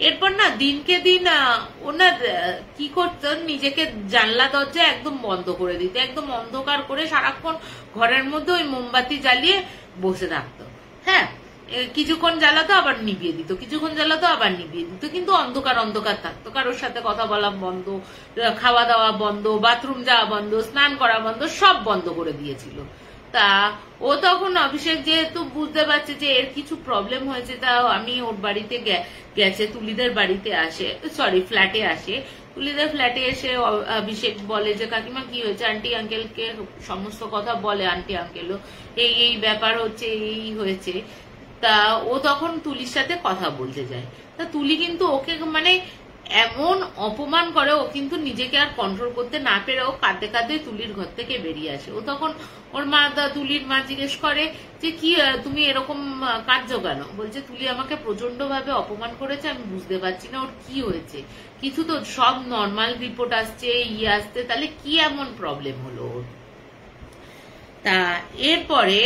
এরপর না দিনকে দিন ওনার কি করতো, নিজেকে জানলা দরজা একদম বন্ধ করে দিত, একদম অন্ধকার করে সারাক্ষণ ঘরের মধ্যে ওই মোমবাতি জ্বালিয়ে বসে থাকতো। হ্যাঁ, কিছুক্ষণ জ্বালাতো আবার নিভিয়ে দিত, কিন্তু অন্ধকার থাকতো। কারোর সাথে কথা বলা বন্ধ, খাওয়া দাওয়া বন্ধ, বাথরুম যাওয়া বন্ধ, স্নান করা বন্ধ, সব বন্ধ করে দিয়েছিল। তা ও তখন অভিষেক যেহেতু বুঝতে পারছে যে এর কিছু প্রবলেম হয়েছে, তা আমি ওর বাড়িতে গেছে, তুলিদের বাড়িতে আসে, ফ্ল্যাটে আসে। তুলিদের ফ্ল্যাটে এসে অভিষেক বলে যে কাকিমা কি হয়েছে, আন্টি আঙ্কেলকে সমস্ত কথা বলে, আন্টি আঙ্কেলও এই ব্যাপার হচ্ছে, এই হয়েছে। তা ও তখন তুলির সাথে কথা বলতে যায়। তা তুলি কিন্তু ওকে মানে এমন অপমান করে, ও কিন্তু নিজেকে আর কন্ট্রোল করতে না পেরে ও কাঁদতে কাঁদতে তুলির ঘর থেকে বেরিয়ে আসে। ও তখন ওর তুলির মা জিজ্ঞেস করে যে কি তুমি এরকম কাঁদছো কেন? বলছে তুলি আমাকে প্রচন্ড ভাবে অপমান করেছে, আমি বুঝতে পারছি না ওর কি হয়েছে, কিছু তো সব নর্মাল রিপোর্ট আসছে, আসছে, তাহলে কি এমন প্রবলেম হলো ওর? তা এরপরে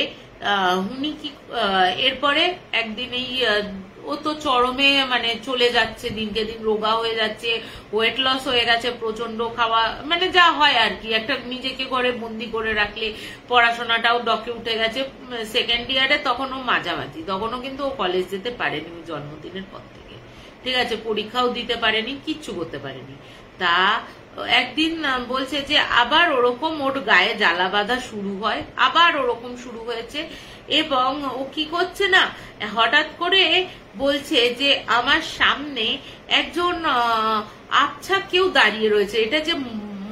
এরপরে একদিন ও তো চরমে মানে চলে যাচ্ছে, দিনকে দিন রোগা হয়ে যাচ্ছে, ওয়েট লস হয়ে গেছে, প্রচন্ড খাওয়া, মানে যা হয় আর কি, একটা নিজেকে ঘরে বন্দি করে রাখলে। পড়াশোনাটাও ডকে উঠে গেছে, 2nd ইয়ারে, তখনও মাঝামাঝি, তখনও কিন্তু ও কলেজ যেতে পারেনি ওই জন্মদিনের পর থেকে। ঠিক আছে, পরীক্ষাও দিতে পারেনি, কিচ্ছু করতে পারেনি। তা একদিন বলছে যে আবার ওরকম ওর গায়ে জ্বালা বাঁধা শুরু হয়, আবার ওরকম শুরু হয়েছে, এবং ও কি করছে না, হঠাৎ করে বলছে যে আমার সামনে একজন আবছা কেউ দাঁড়িয়ে রয়েছে। এটা যে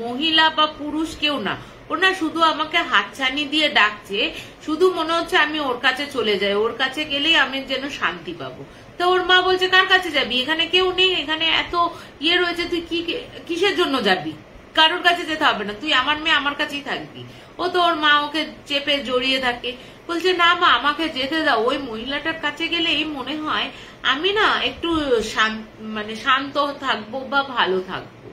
মহিলা বা পুরুষ কেউ না, ও না শুধু আমাকে হাতছানি দিয়ে ডাকছে, শুধু মনে হচ্ছে আমি ওর কাছে চলে যাই, ওর কাছে গেলেই আমি যেন শান্তি পাবো। তো ওর মা বলছে কার কাছে যাবি, এখানে কেউ নেই, এখানে এত ইয়ে রয়েছে, তুই কিসের জন্য যাবি, কারোর কাছে যেতে হবে না, তুই আমার মেয়ে আমার কাছেই থাকবি। ও তো ওর মা ওকে চেপে জড়িয়ে থাকে, বলছে না মা আমাকে যেতে দাও, ওই মহিলাটার কাছে গেলেই মনে হয় আমি না একটু মানে শান্ত থাকবো বা ভালো থাকবো।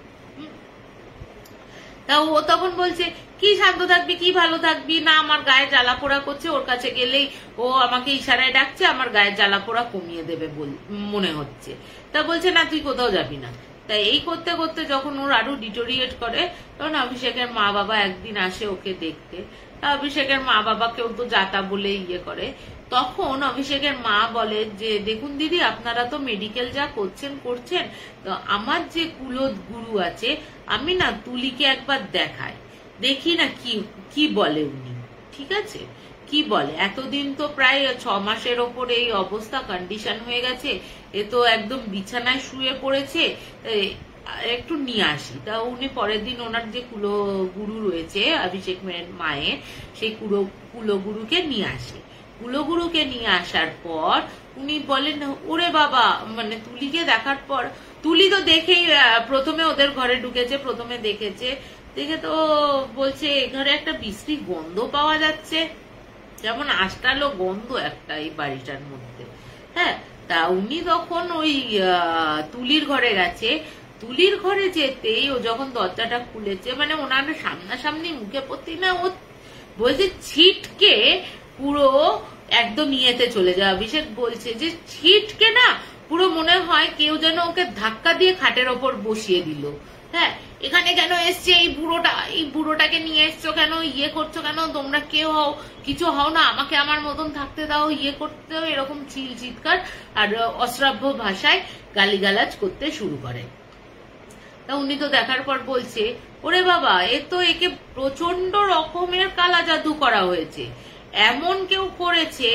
তা ও তখন বলছে কি শান্ত থাকবি, কি ভালো থাকবি, না আমার গায়ে জ্বালা পোড়া করছে, ওর কাছে গেলেই ও আমাকে ইশারায় ডাকছে, আমার গায়ে জ্বালা পোড়া কমিয়ে দেবে মনে হচ্ছে। তা বলছে না তুই কোথাও যাবি না। তাই এই করতে করতে যখন ওর আরো ডিটোরিয়েট করে, তখন অভিষেকের মা বাবা একদিন আসে ওকে দেখতে। তা অভিষেকের মা বাবাকেও তো যাতা বলে ইয়ে করে। তখন অভিষেকের মা বলে যে দেখুন দিদি, আপনারা তো মেডিকেল যা করছেন, তো আমার যে কুলগুরু আছে, আমি না তুলিকে একবার দেখাই, দেখি না কি বলে উনি, ঠিক আছে কি বলে। এতদিন তো প্রায় 6 মাসের ওপরে এই অবস্থা কন্ডিশন হয়ে গেছে, এ তো একদম বিছানায় শুয়ে পড়েছে, একটু নিয়ে আসি। তা উনি পরের দিন ওনার যে কুলগুরু রয়েছে অভিষেক মায়ের, সেই কুলগুরুকে নিয়ে আসে। কুলগুরুকে নিয়ে আসার পর উনি বলেন ওরে বাবা, মানে তুলিকে দেখার পর, তুলি তো দেখেই প্রথমে ওদের ঘরে ঢুকেছে, প্রথমে দেখে তো বলছে ঘরে একটা বিশ্রী গন্ধ পাওয়া যাচ্ছে, যেমন আষ্টালো গন্ধ একটা এই বাড়িটার মধ্যে। হ্যাঁ, তা উনি তখন ওই তুলির ঘরে গেছে, তুলির ঘরে যেতেই ও যখন দরজাটা খুলেছে, মানে ওনার সামনাসামনি মুখে পড়তে না ও বলছে ছিটকে পুরো একদম ইয়েতে চলে যায়। অভিষেক বলছে যে ছিটকে না পুরো মনে হয় কেউ যেন ওকে ধাক্কা দিয়ে খাটের ওপর বসিয়ে দিল। হ্যাঁ, এখানে কেন এসছে এই বুড়োটাকে নিয়ে এসছো কেন, ইয়ে করছো কেন, তোমরা কেউ হও কিছু হও না, আমাকে আমার মতন থাকতে দাও, ইয়ে করতে দাও, এরকম চিৎকার আর অশ্রাব্য ভাষায় গালিগালাজ করতে শুরু করে। তা উনি তো দেখার পর বলছে ওরে বাবা, একে প্রচন্ড রকমের কালা জাদু করা হয়েছে, এমন কেউ করেছে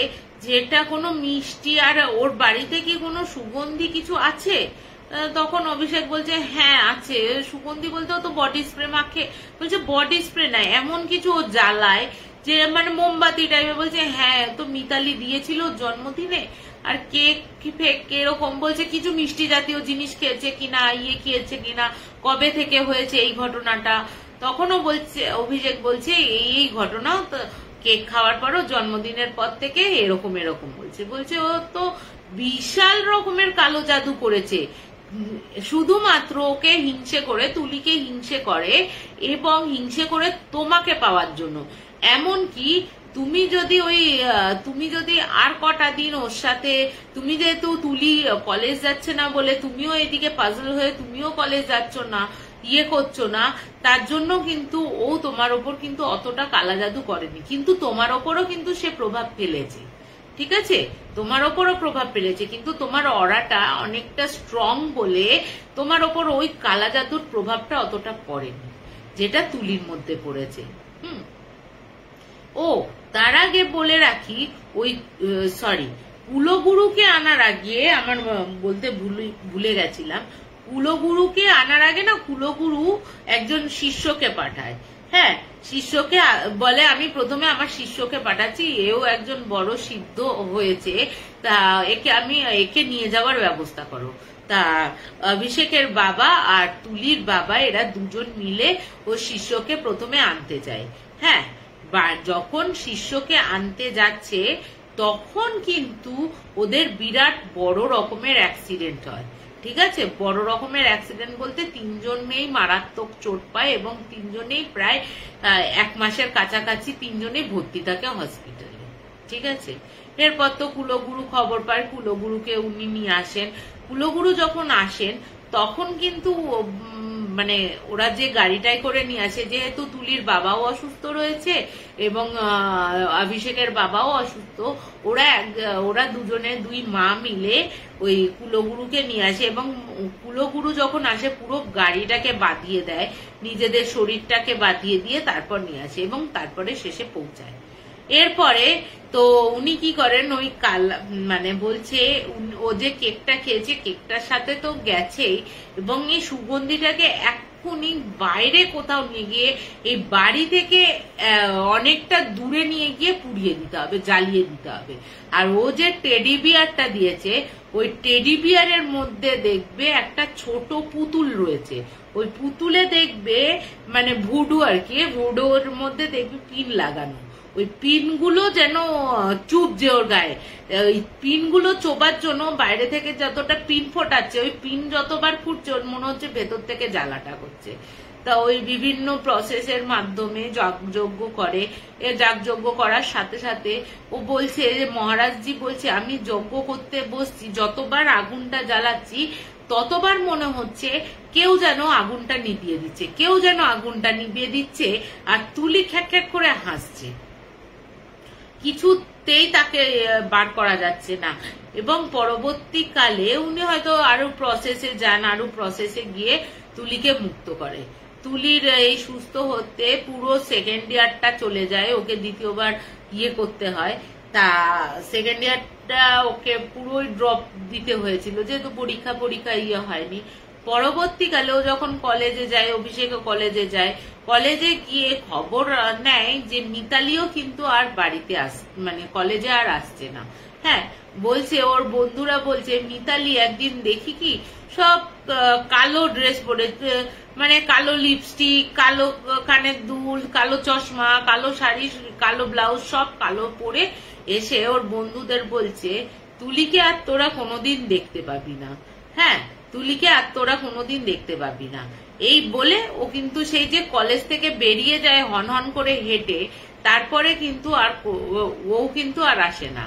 যেটা কোনো মিষ্টি, আর ওর বাড়িতে কি কোনো সুগন্ধি কিছু আছে? তখন অভিষেক বলছে হ্যাঁ আছে, সুগন্ধি বলতে তো বডি স্প্রে মাখে। বলছে বডি স্প্রে নাই, এমন কিছু ও জ্বালায় যে মানে মোমবাতি টাইপের। বলছে হ্যাঁ, তো মিতালি দিয়েছিল জন্মদিনে, আর কেক এরকম। বলছে কিছু মিষ্টি জাতীয় জিনিস খেয়েছে কিনা, ইয়ে খেয়েছে কিনা, কবে থেকে হয়েছে এই ঘটনাটা। তখনও বলছে অভিষেক বলছে এই ঘটনা কেক খাওয়ার পরও জন্মদিনের পর থেকে এরকম বলছে ও তো বিশাল রকমের কালো জাদু করেছে, শুধুমাত্র ওকে হিংসে করে, তুলিকে হিংসে করে, এবং হিংসে করে তোমাকে পাওয়ার জন্য। এমনকি তুমি যদি আর কটা দিন ওর সাথে, তুমি যেহেতু তুলি কলেজ যাচ্ছে না বলে তুমিও এদিকে পাজল হয়ে তুমিও কলেজ যাচ্ছ না, ইয়ে করছো না, তার জন্য কিন্তু ও তোমার ওপর কিন্তু অতটা কালা জাদু করেনি, কিন্তু তোমার ওপরও কিন্তু সে প্রভাব ফেলেছে, ঠিক আছে, তোমার ওপরও প্রভাব ফেলেছে, কিন্তু তোমার অরাটা অনেকটা স্ট্রং বলে তোমার ওপর ওই কালা জাদুর প্রভাবটা অতটা পড়েনি যেটা তুলির মধ্যে পড়েছে। ও তার আগে বলে রাখি, ওই কুলগুরুকে আনার আগে আমার বলতে ভুলে গেছিলাম, কুলগুরুকে আনার আগে না কুলগুরু একজন শিষ্যকে পাঠায়। হ্যাঁ, শিষ্যকে বলে আমি প্রথমে আমার শিষ্যকে পাঠাচ্ছি, এও একজন বড় সিদ্ধ হয়েছে, তা একে নিয়ে যাওয়ার ব্যবস্থা করো। তা অভিষেকের বাবা আর তুলির বাবা এরা দুজন মিলে ও শিষ্যকে প্রথমে আনতে যায়। হ্যাঁ, যখন শিষ্যকে আনতে যাচ্ছে তখন কিন্তু ওদের বিরাট বড় রকমের অ্যাক্সিডেন্ট হয়, ঠিক আছে। বড় রকমের অ্যাক্সিডেন্ট বলতে 3 জনেই মারাত্মক চোট পায় এবং 3 জনেই প্রায় 1 মাসের কাছাকাছি 3 জনেই ভর্তি থাকে হসপিটালে, ঠিক আছে। এরপর তো কুলগুরু খবর পায়, কুলগুরুকে উনি নিয়ে আসেন। কুলগুরু যখন আসেন তখন কিন্তু মানে ওরা যে গাড়িটাই করে নিয়ে আসে, যেহেতু তুলির বাবাও অসুস্থ রয়েছে এবং অভিষেকের বাবাও অসুস্থ, ওরা দুজনে 2 মা মিলে ওই কুলগুরুকে নিয়ে আসে এবং কুলগুরু যখন আসে পুরো গাড়িটাকে বাঁধিয়ে দেয়, নিজেদের শরীরটাকে বাঁধিয়ে দিয়ে তারপর নিয়ে আসে এবং তারপরে শেষে পৌঁছায়। এরপরে তো উনি কি করেন, ওই মানে বলছে ও যে কেকটা খেয়েছে কেকটার সাথে তো গেছেই এবং এই সুগন্ধিটাকে একটুখানি বাইরে কোথাও নিয়ে গিয়ে এই বাড়ি থেকে অনেকটা দূরে নিয়ে গিয়ে পুড়িয়ে দিতে হবে, জ্বালিয়ে দিতে হবে। আর ও যে টেডি বিয়ারটা দিয়েছে, ওই টেডি বিয়ারের মধ্যে দেখবে একটা ছোট পুতুল রয়েছে। ওই পুতুলে দেখবে মানে ভুডু আর কি, ভুডুর মধ্যে দেখবে পিন লাগানো। ওই পিনগুলো যেন চুপছে ওর গায়ে। ওই পিনগুলো চোবার জন্য বাইরে থেকে যতটা পিন ফোটাচ্ছে, ওই পিন যতবার ফুটছে ওর মনে হচ্ছে ভেতর থেকে জ্বালাটা করছে। তা ওই বিভিন্ন প্রসেসের মাধ্যমে যাগযজ্ঞ করে। এ যাগযজ্ঞ করার সাথে সাথে ও বলছে যে মহারাজজি বলছে আমি যজ্ঞ করতে বসছি, যতবার আগুনটা জ্বালাচ্ছি ততবার মনে হচ্ছে কেউ যেন আগুনটা নিভিয়ে দিচ্ছে, কেউ যেন আগুনটা নিভিয়ে দিচ্ছে। আর তুলি খ্যাক খ্যাক করে হাসছে, কিছুতেই তাকে বার করা যাচ্ছে না। এবং পরবর্তীকালে উনি হয়তো আরো প্রসেসে যান, আরো প্রসেসে গিয়ে তুলিকে মুক্ত করে। তুলির এই সুস্থ হতে পুরো সেকেন্ড ইয়ারটা চলে যায়, ওকে দ্বিতীয়বার করতে হয়। তা সেকেন্ড ইয়ারটা ওকে পুরোই ড্রপ দিতে হয়েছিল, যেহেতু পরীক্ষা হয়নি। পরবর্তীকালে ও যখন কলেজে যায়, অভিষেক কলেজে যায়, কলেজে গিয়ে খবর নেয় যে মিতালিও কিন্তু আর বাড়িতে মানে কলেজে আর আসছে না। হ্যাঁ, বলছে ওর বন্ধুরা বলছে মিতালি একদিন দেখি কি সব কালো ড্রেস পরে, মানে কালো লিপস্টিক, কালো কানের দুল, কালো চশমা, কালো শাড়ি, কালো ব্লাউজ, সব কালো পরে এসে ওর বন্ধুদের বলছে তুলিকে আর তোরা কোনোদিন দেখতে পাবি না। হ্যাঁ, তুলিকে আর তোরা কোনোদিন দেখতে পাবি না। এই বলে ও কিন্তু সেই যে কলেজ থেকে বেরিয়ে যায় হন হন করে হেঁটে, তারপরে কিন্তু আর ও কিন্তু আর আসে না।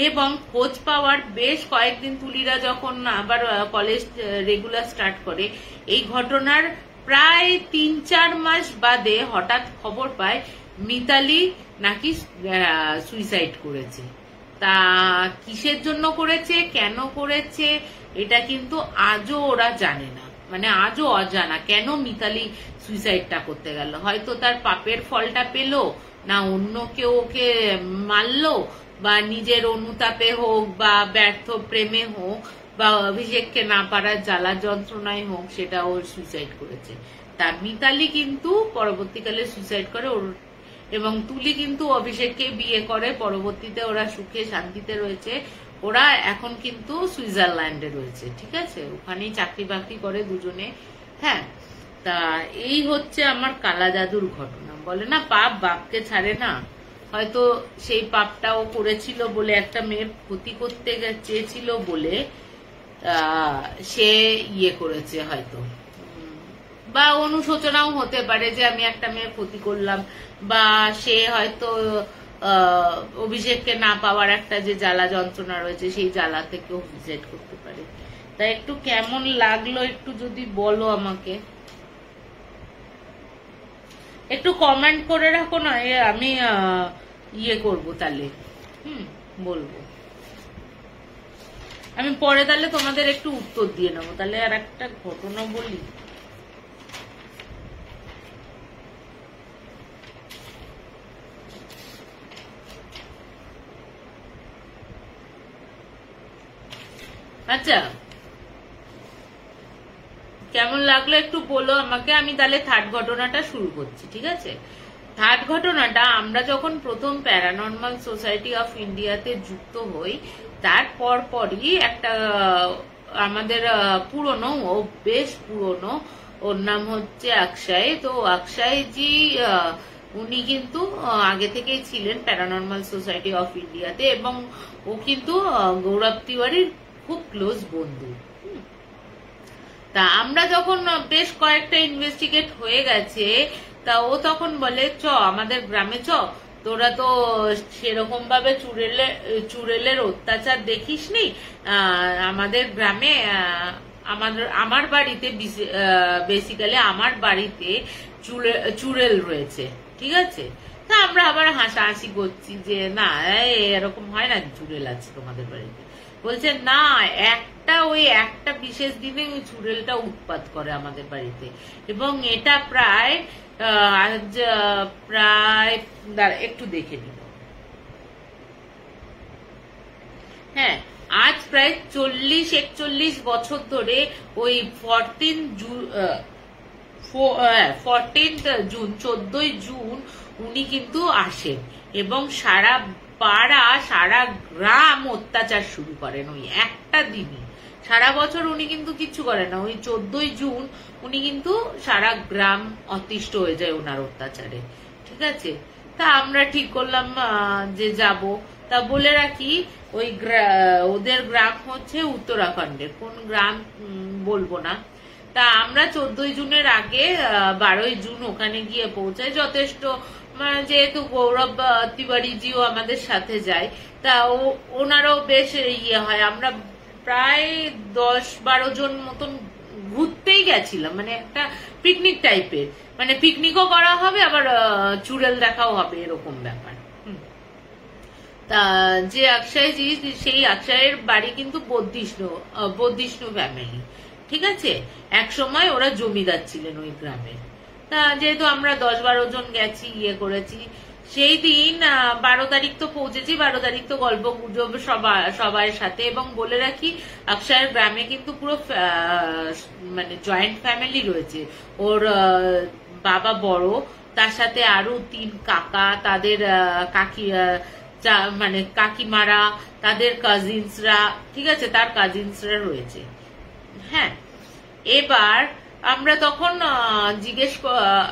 এবং খোঁজ পাওয়ার বেশ কয়েকদিন তুলিরা যখন আবার কলেজ রেগুলার স্টার্ট করে, এই ঘটনার প্রায় 3-4 মাস বাদে হঠাৎ খবর পায় মিতালি নাকি সুইসাইড করেছে। তা কিসের জন্য করেছে, কেন করেছে, এটা কিন্তু আজও ওরা জানে না, মানে আজও অজানা কেন মিতালি সুইসাইডটা করতে গেল। হয়তো তার পাপের ফলটা পেল, না অন্য কেউ ওকে মারলো, বা নিজের অনুতাপে হোক, বা ব্যর্থ প্রেমে হোক, বা অভিষেককে না পারার জ্বালা যন্ত্রণায় হোক, সেটা ওর সুইসাইড করেছে। তা মিতালি কিন্তু পরবর্তীকালে সুইসাইড করে ওর, এবং তুলি কিন্তু অভিষেককে বিয়ে করে। পরবর্তীতে ওরা সুখে শান্তিতে রয়েছে। ওরা এখন কিন্তু সুইজারল্যান্ডে রয়েছে, ঠিক আছে, ওখানেই চাকরি বাকরি করে দুজনে। হ্যাঁ, তা এই হচ্ছে আমার কালা জাদুর ঘটনা। বলে না পাপ বাপকে ছাড়ে না, হয়তো সেই পাপটাও করেছিল বলে, একটা মেয়ের ক্ষতি করতে চেয়েছিল বলে সে করেছে হয়তো, বা অনুশোচনাও হতে পারে যে আমি একটা মেয়ের ক্ষতি করলাম, বা সে হয়তো অভিষেককে না পাওয়ার একটা যে জ্বালা যন্ত্রণা রয়েছে সেই জ্বালা থেকেও সুইসাইড করতে পারে। তাই একটু কেমন লাগলো একটু যদি বলো আমাকে, একটু কমেন্ট করে রাখো না, আমি করবো তাহলে, বলবো আমি পরে, তাহলে তোমাদের একটু উত্তর দিয়ে নেবো। তাহলে আর একটা ঘটনা বলি। আচ্ছা, কেমন লাগলো একটু বলো আমাকে। আমি তাহলে থার্ড ঘটনাটা শুরু করছি, ঠিক আছে। থার্ড ঘটনাটা, আমরা যখন প্রথম প্যারানর্মাল সোসাইটি অফ ইন্ডিয়াতে যুক্ত হই, তারপর পরই একটা আমাদের পুরনো, ও বেশ পুরনো, ওর নাম হচ্ছে অক্ষয়। তো অক্ষয়জি উনি কিন্তু আগে থেকেই ছিলেন প্যারানর্মাল সোসাইটি অফ ইন্ডিয়াতে, এবং ও কিন্তু গৌরব তিওয়ারির খুব ক্লোজ বন্ধু। তা আমরা যখন বেশ কয়েকটা ইনভেস্টিগেট হয়ে গেছে, তা ও তখন বলে চ আমাদের গ্রামে চ, তোরা তো সেরকম ভাবে চুড়েলের অত্যাচার দেখিসনি, আমাদের গ্রামে আমার বাড়িতে বেসিক্যালি আমার বাড়িতে চুড়েল রয়েছে, ঠিক আছে। তা আমরা আবার হাসাহাসি করছি যে না এরকম হয় না, চুড়েল আছে তোমাদের বাড়িতে। বলছে না, একটা বিশেষ দিনে ওই চুড়েলটা উৎপাত করে আমাদের বাড়িতে, এবং এটা প্রায় একটু দেখে নিল। হ্যাঁ, আজ প্রায় 40-41 বছর ধরে ওই 14 14 জুন 14ই জুন উনি কিন্তু আসেন এবং সারা পাড়া সারা গ্রাম অত্যাচার শুরু করেন ওই একটা দিনই। সারা বছর উনি কিন্তু কিচ্ছু করেন না, ওই 14ই জুন উনি কিন্তু সারা গ্রাম অতিষ্ঠ হয়ে যায় ওনার অত্যাচারে। ঠিক আছে, তা আমরা ঠিক করলাম যে যাব। তা বলে রাখি ওই ওদের গ্রাম হচ্ছে উত্তরাখণ্ডের, কোন গ্রাম বলবো না। তা আমরা 14ই জুনের আগে 12ই জুন ওখানে গিয়ে পৌঁছাই। যথেষ্ট মানে যেহেতু গৌরব তিওয়ারিজিও আমাদের সাথে যায়, তা ওনারও বেশ ইয়ে হয়। আমরা প্রায় 10-12 জন মতন ঘুরতেই গেছিলাম, মানে একটা পিকনিক টাইপের, মানে পিকনিকও করা হবে আবার চুড়েল দেখাও হবে এরকম ব্যাপার। তা যে অক্ষয়জি, সেই অক্ষয়ের বাড়ি কিন্তু বদ্ধিষ্ণু ফ্যামিলি। ঠিক আছে, এক সময় ওরা জমিদার ছিলেন ওই গ্রামে। তা যেহেতু আমরা 10-12 জন গেছি, ইয়ে করেছি, সেই দিন 12 তারিখ তো পৌঁছেছি। 12 তারিখ তো গল্প গুজব সবার সাথে। এবং বলে রাখি অক্ষয়ের গ্রামে কিন্তু পুরো মানে জয়েন্ট ফ্যামিলি রয়েছে। ওর বাবা বড়, তার সাথে আরো 3 কাকা, তাদের মানে কাকিমারা, তাদের কাজিনসরা, ঠিক আছে, তার কাজিনসরা রয়েছে। হ্যাঁ, এবার আমরা তখন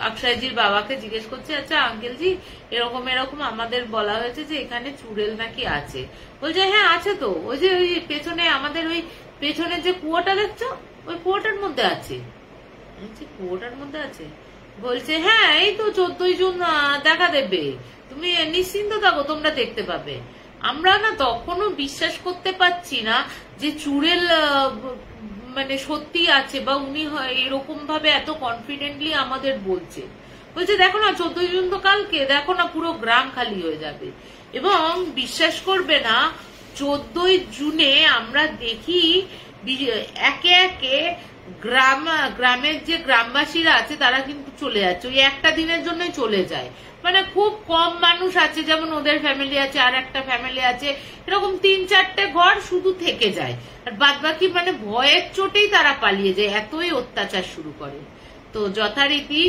অক্ষয়জির বাবাকে জিজ্ঞেস করছি, আচ্ছা আঙ্কেলজি এরকম এরকম আমাদের বলা হয়েছে যে এখানে চুড়েল নাকি আছে। বলছে হ্যাঁ আছে তো, ওই যে ওই পেছনে আমাদের ওই পেছনে যে কুয়োটা দেখছো ওই কুয়োটার মধ্যে আছে। কুয়োটার মধ্যে আছে? বলছে হ্যাঁ এই তো 14ই জুন দেখা দেবে, তুমি নিশ্চিন্ত থাকো, তোমরা দেখতে পাবে। আমরা না তখনও বিশ্বাস করতে পারছি না যে চুড়েল মানে সত্যি আছে, বা উনি এরকম ভাবে এত কনফিডেন্টলি আমাদের বলছে। বলছে দেখো না 14ই জুন তো কালকে, দেখো না পুরো গ্রাম খালি হয়ে যাবে। এবং বিশ্বাস করবে না 14ই জুনে আমরা দেখি একে একে গ্রামের যে গ্রামবাসীরা আছে তারা কিন্তু চলে যাচ্ছে, ওই একটা দিনের জন্যই চলে যায়। মানে খুব কম মানুষ আছে, যেমন ওদের ফ্যামিলি আছে, আর একটা ফ্যামিলি আছে, এরকম 3-4টে ঘর শুধু থেকে যায়, আর বাদ বাকি মানে ভয়ের চোটেই তারা পালিয়ে যায়, এতই অত্যাচার শুরু করে। তো যথারীতি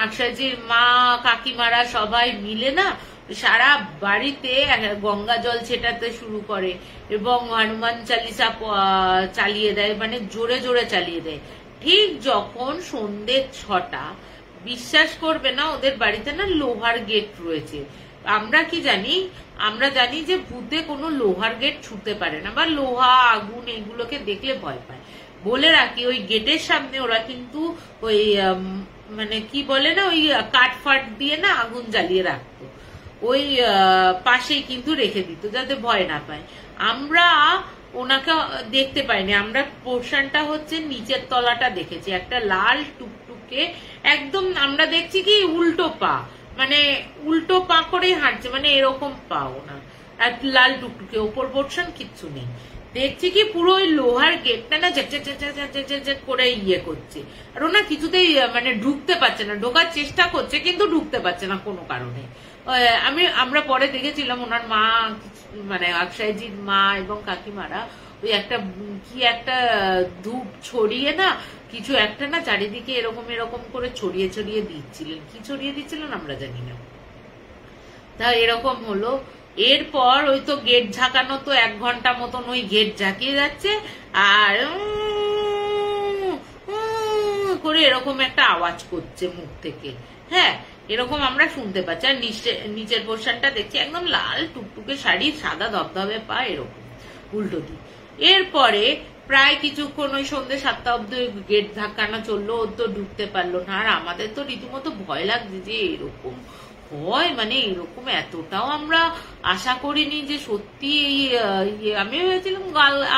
অক্ষয়জির মা কাকিমারা সবাই মিলে না সারা বাড়িতে গঙ্গা জল ছেটাতে শুরু করে এবং হনুমান চালিসা চালিয়ে দেয়, মানে জোরে জোরে চালিয়ে দেয়। ঠিক যখন সন্ধ্যে 6টা, বিশ্বাস করবে না ওদের বাড়িতে না লোহার গেট রয়েছে। আমরা কি জানি, আমরা জানি যে ভূতে কোনো লোহার গেট ছুঁতে পারে না, বা লোহা আগুন এইগুলোকে দেখলে ভয় পায়। বলে রাখি ওই গেটের সামনে ওরা কিন্তু ওই মানে কি বলে না, ওই কাঠফাট দিয়ে না আগুন জ্বালিয়ে রাখতো, ওই পাশেই কিন্তু রেখে দিত যাতে ভয় না পায়। আমরা ওনাকে দেখতে পাইনি, আমরা পোর্শনটা হচ্ছে নিচের তলাটা দেখেছি, একটা লাল টুকটুকে একদম, আমরা দেখছি কি উল্টো পা, মানে উল্টো পা করে হাঁটছে, মানে এরকম পা ওনার, আর লাল টুকটুকে, ওপর পোর্শন কিচ্ছু নেই। দেখছি কি পুরো ওই লোহার গেটটা না ঝাক করে ইয়ে করছে, আর ওনা কিছুতেই মানে ঢুকতে পারছে না, ঢোকার চেষ্টা করছে কিন্তু ঢুকতে পারছে না কোনো কারণে। আমরা পরে দেখেছিলাম ওনার মা, মানে অক্ষয়জির মা এবং কাকিমারা ওই একটা কি একটা ধূপ ছড়িয়ে না কিছু একটা না চারিদিকে এরকম এরকম করে ছড়িয়ে ছড়িয়ে দিচ্ছিলেন, কি ছড়িয়ে দিচ্ছিলেন আমরা জানি না। তা এরকম হলো। এরপর ওই তো গেট ঝাঁকানো, তো 1 ঘন্টা মতন ওই গেট ঝাঁকিয়ে যাচ্ছে, আর করে এরকম একটা আওয়াজ করছে মুখ থেকে। হ্যাঁ, এরকম আমরা শুনতে পাচ্ছি। আর নিচের পোর্শনটা দেখছি একদম লাল টুকটুকে শাড়ি, সাদা ধবধবে পা, এরকম উল্টো দিক। এরপরে প্রায় কিছুক্ষণ ওই সন্ধ্যে 7টা অব্দি গেট ধাক্কানো চললো, ও তো ঢুকতে পারলো না। আর আমাদের তো রীতিমতো ভয় লাগছে যে এরকম হয়, মানে এরকম এতটাও আমরা আশা করিনি যে সত্যি আমি ভেবেছিলাম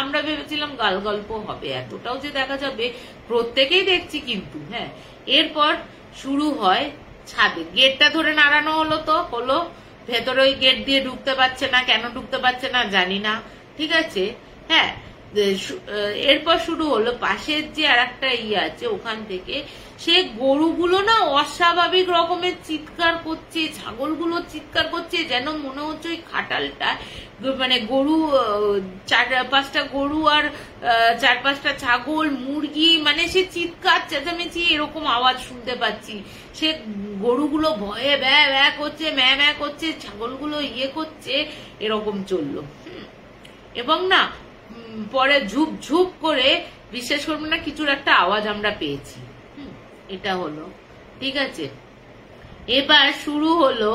আমরা ভেবেছিলাম গাল গল্প হবে, এতটাও যে দেখা যাবে প্রত্যেকেই দেখছি কিন্তু। হ্যাঁ, এরপর শুরু হয় ছাদে, গেটটা ধরে নাড়ানো হলো ভেতরে ওই গেট দিয়ে ঢুকতে পারছে না, কেন ঢুকতে পারছে না জানি না। ঠিক আছে, হ্যাঁ, এরপর শুরু হলো পাশের যে আর একটা আছে ওখান থেকে সে গরুগুলো না অস্বাভাবিক রকমের চিৎকার করছে, ছাগলগুলো চিৎকার করছে, যেন মনে হচ্ছে ওই খাটালটা মানে গরু 4-5টা গরু আর 4-5টা ছাগল মুরগি, মানে সে চিৎকার চেঁচামেচি এরকম আওয়াজ শুনতে পাচ্ছি। সে গরুগুলো ভয়ে ব্যা ব্যা করছে, ম্যা ম্যা করছে, ছাগলগুলো করছে, এরকম চললো। এবং না পরে ঝুপ ঝুপ করে বিশ্বাস করবো না কিছুর একটা আওয়াজ আমরা পেয়েছি। এটা হলো ঠিক আছে। এবার শুরু হলো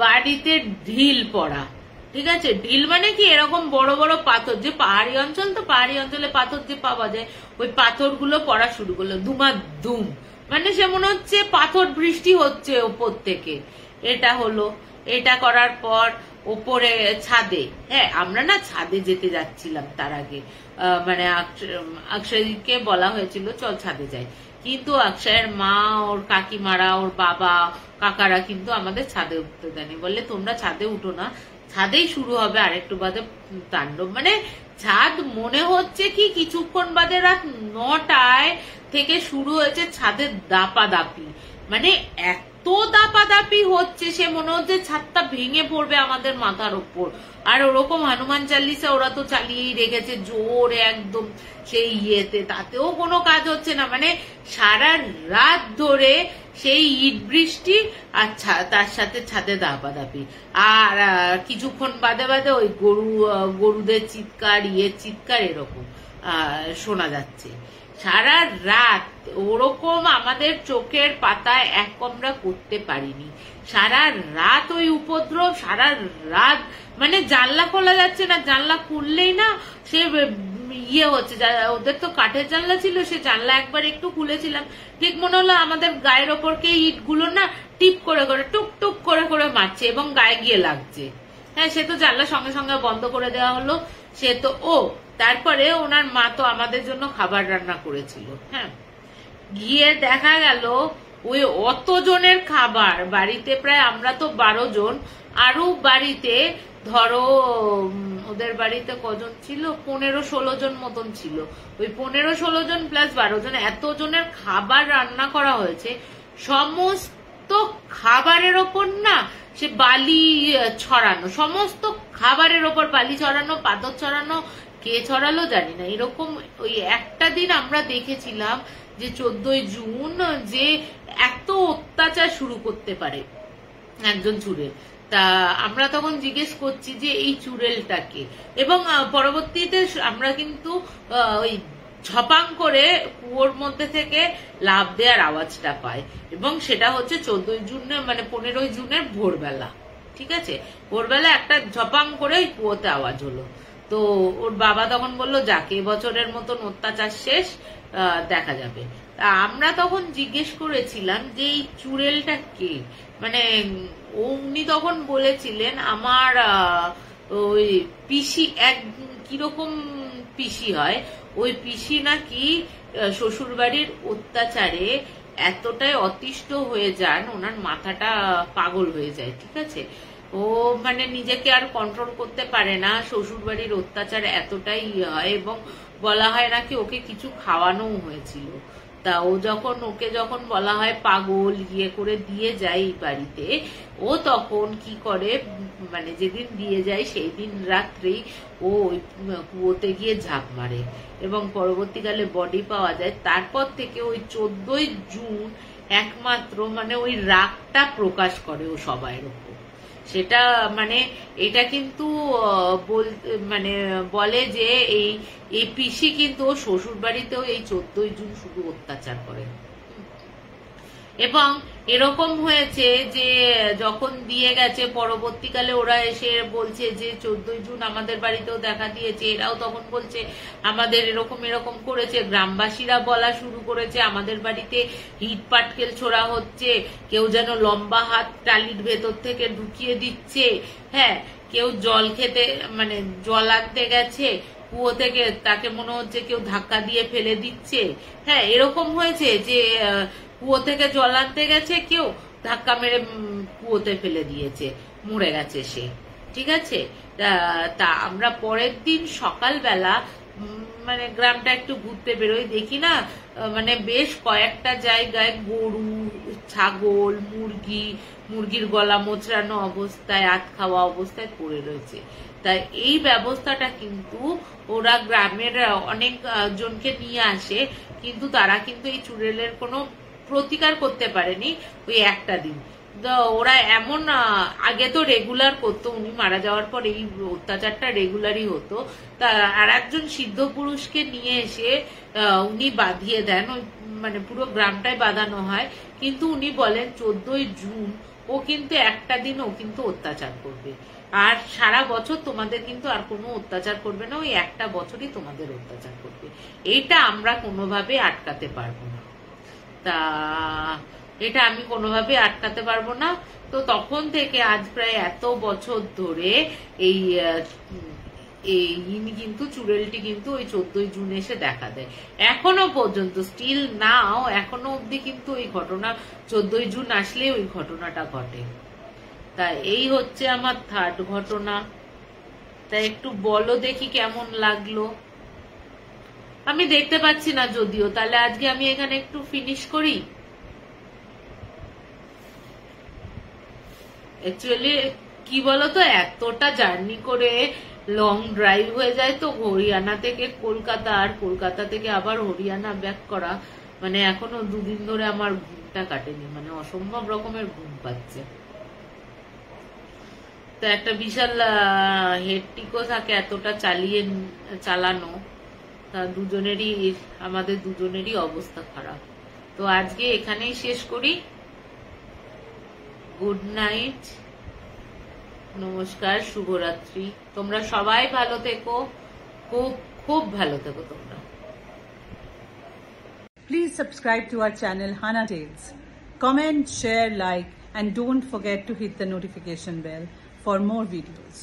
বাড়িতে ঢিল পড়া। ঠিক আছে, ঢিল মানে কি এরকম বড় বড় পাথর, যে পাহাড়ি অঞ্চল তো পাহাড়ি অঞ্চলে পাথর যে পাওয়া যায়, ওই পাথরগুলো পড়া শুরু করলো দুম, মানে সে মনে হচ্ছে পাথর বৃষ্টি হচ্ছে ওপর থেকে। এটা হলো, এটা করার পর ওপরে ছাদে, হ্যাঁ আমরা না ছাদে যেতে যাচ্ছিলাম তার আগে, মানে অক্ষয়কে বলা হয়েছিল চল ছাদে যাই, কিন্তু অক্ষয়ের মা, ওর কাকিমারা, ওর বাবা, কাকারা কিন্তু আমাদের ছাদে উঠতে দেয়নি, বললে তোমরা ছাদে উঠো না, ছাদেই শুরু হবে আরেকটু বাদে তাণ্ডব। মানে ছাদ মনে হচ্ছে কি কিছুক্ষণ বাদে রাত 9টায় থেকে শুরু হয়েছে ছাদের দাপাদাপি, মানে এত দাপাদাপি হচ্ছে সে মনে হচ্ছে ছাদটা ভেঙে পড়বে আমাদের মাথার উপর। আর ওরকম হনুমান চালিসা ওরা তো চালিয়েই রেখেছে জোরে একদম সেই তাতেও কোনো কাজ হচ্ছে না, মানে সারা রাত ধরে সেই ইট বৃষ্টি আর তার সাথে ছাদে দাপাদাপি, আর কিছুক্ষণ বাদে বাদে ওই গরুদের চিৎকার চিৎকার এরকম শোনা যাচ্ছে সারা রাত। ওরকম আমাদের চোখের পাতায় এক আমরা করতে পারিনি, সারা রাত ওই উপদ্রব, সারা রাত মানে জানলা খোলা যাচ্ছে না, জানলা খুললেই না সে হচ্ছে, ওদের তো কাঠের জানলা ছিল, সে জানলা একবার একটু খুলেছিলাম, ঠিক মনে হলো আমাদের গায়ের ওপরকে ইট গুলো না টিপ করে করে টুক টুক করে করে মারছে এবং গায়ে গিয়ে লাগছে। হ্যাঁ সে তো জানলা সঙ্গে সঙ্গে বন্ধ করে দেওয়া হলো। সে তো তারপরে ওনার মা তো আমাদের জন্য খাবার রান্না করেছিল। হ্যাঁ গিয়ে দেখা গেল ওই অতজনের খাবার বাড়িতে, প্রায় আমরা তো 12 জন, আরো বাড়িতে ধরো ওদের বাড়িতে কজন ছিল, 15-16 জন মতন ছিল, ওই 15-16 জন প্লাস 12 জন, এত জনের খাবার রান্না করা হয়েছে। সমস্ত খাবারের ওপর না সে বালি ছড়ানো, সমস্ত খাবারের ওপর বালি ছড়ানো, পাথর ছড়ানো, কে ছড়ালো জানি না। এরকম ওই একটা দিন আমরা দেখেছিলাম যে 14ই জুন যে এত অত্যাচার শুরু করতে পারে একজন চুড়েল। তা আমরা তখন জিজ্ঞেস করছি যে এই চুড়েলটাকে, এবং পরবর্তীতে আমরা কিন্তু ওই ঝপাং করে কুয়োর মধ্যে থেকে লাফ দেওয়ার আওয়াজটা পাই, এবং সেটা হচ্ছে 14ই জুন মানে 15ই জুনের ভোরবেলা। ঠিক আছে, ভোরবেলা একটা ঝপাং করে ওই কুয়োতে আওয়াজ হলো। তো ওর বাবা তখন বললো যাকে এবছরের মতন অত্যাচার শেষ, দেখা যাবে। তা আমরা তখন জিজ্ঞেস করেছিলাম যে এই চুড়েলটা কে, মানে উনি তখন বলেছিলেন আমার ওই পিসি, এক কিরকম পিসি হয়, ওই পিসি নাকি শ্বশুর বাড়ির অত্যাচারে এতটাই অতিষ্ঠ হয়ে যান, ওনার মাথাটা পাগল হয়ে যায়। ঠিক আছে, ও মানে নিজেকে আর কন্ট্রোল করতে পারে না, শ্বশুর বাড়ির অত্যাচার এতটাই হয়, এবং বলা হয় নাকি ওকে কিছু খাওয়ানোও হয়েছিল। তা ওকে যখন বলা হয় পাগল করে দিয়ে যায় এই বাড়িতে, ও তখন কি করে, মানে যেদিন দিয়ে যায় সেই দিন রাত্রেই ও ওই কুয়োতে গিয়ে ঝাঁপ মারে, এবং পরবর্তীকালে বডি পাওয়া যায়। তারপর থেকে ওই 14ই জুন একমাত্র মানে ওই রাগটা প্রকাশ করে ও সবাইয়ের উপর। সেটা মানে এটা কিন্তু মানে বলে যে এই পিসি কিন্তু শ্বশুর বাড়িতেও এই 14ই জুন শুধু অত্যাচার করে। এবং এরকম হয়েছে যে যখন দিয়ে গেছে পরবর্তীকালে ওরা এসে বলছে যে 14ই জুন আমাদের বাড়িতেও দেখা দিয়েছে, এরাও তখন বলছে আমাদের এরকম এরকম করেছে। গ্রামবাসীরা বলা শুরু করেছে আমাদের বাড়িতে হিট পাটকেল ছোড়া হচ্ছে, কেউ যেন লম্বা হাত টালির ভেতর থেকে ঢুকিয়ে দিচ্ছে। হ্যাঁ, কেউ জল খেতে মানে জল আনতে গেছে কুয়ো থেকে, তাকে মনে হচ্ছে কেউ ধাক্কা দিয়ে ফেলে দিচ্ছে। হ্যাঁ, এরকম হয়েছে যে কুয়ো থেকে জল আনতে গেছে, কেউ ধাক্কা মেরে কুয়োতে ফেলে দিয়েছে, মরে গেছে সে। ঠিক আছে, তা আমরা পরের দিন সকালবেলা মানে গ্রামটা একটু ঘুরতে বেরোই, দেখি না মানে বেশ কয়েকটা জায়গায় গরু, ছাগল, মুরগির গলা মোচড়ানো অবস্থায়, আত খাওয়া অবস্থায় পড়ে রয়েছে। তাই এই ব্যবস্থাটা কিন্তু ওরা গ্রামের অনেক জনকে নিয়ে আসে, কিন্তু তারা কিন্তু এই চুড়েলের কোনো প্রতিকার করতে পারেনি ওই একটা দিন। ওরা এমন আগে তো রেগুলার করতো, উনি মারা যাওয়ার পর এই অত্যাচারটা রেগুলারই হতো। তা আর একজন সিদ্ধ পুরুষকে নিয়ে এসে উনি বাঁধিয়ে দেন, ওই মানে পুরো গ্রামটাই বাঁধানো হয়। কিন্তু উনি বলেন 14ই জুন ও কিন্তু একটা দিন ও কিন্তু অত্যাচার করবে, আর সারা বছর তোমাদের কিন্তু আর কোনো অত্যাচার করবে না, ওই একটা বছরই তোমাদের অত্যাচার করবে। এইটা আমরা কোনোভাবে আটকাতে পারবো না। তা এটা আমি কোনোভাবে আটকাতে পারবো না। তো তখন থেকে আজ প্রায় এত বছর ধরে এই ইনি কিন্তু চুড়েলটি কিন্তু ওই 14ই জুন এসে দেখা দেয়। এখনো পর্যন্ত স্টিল নাও এখনো অব্দি কিন্তু ওই ঘটনা 14ই জুন আসলে ওই ঘটনাটা ঘটে। তা এই হচ্ছে আমার থার্ড ঘটনা। তা একটু বলো দেখি কেমন লাগলো। আমি দেখতে পাচ্ছি না যদিও, তাহলে আজকে আমি এখানে একটু ফিনিশ করি। অ্যাকচুয়ালি কি বলতো, এতটা জার্নি করে লং ড্রাইভ হয়ে যায় তো, হরিয়ানা থেকে কলকাতা আর কলকাতা থেকে আবার হরিয়ানা ব্যাক করা, মানে এখনো 2 দিন ধরে আমার ঘুমটা কাটেনি, মানে অসম্ভব রকমের ঘুম পাচ্ছে। তো একটা বিশাল হেডটিকও থাকে এতটা চালানো, তা আমাদের দুজনেরই অবস্থা খারাপ। তো আজকে এখানেই শেষ করি। গুড নাইট, নমস্কার, শুভরাত্রি। তোমরা সবাই ভালো থেকো, খুব খুব ভালো থেকো তোমরা। Please subscribe to our channel Hana Tales. Comment, share, like and don't forget to hit the notification bell for more videos.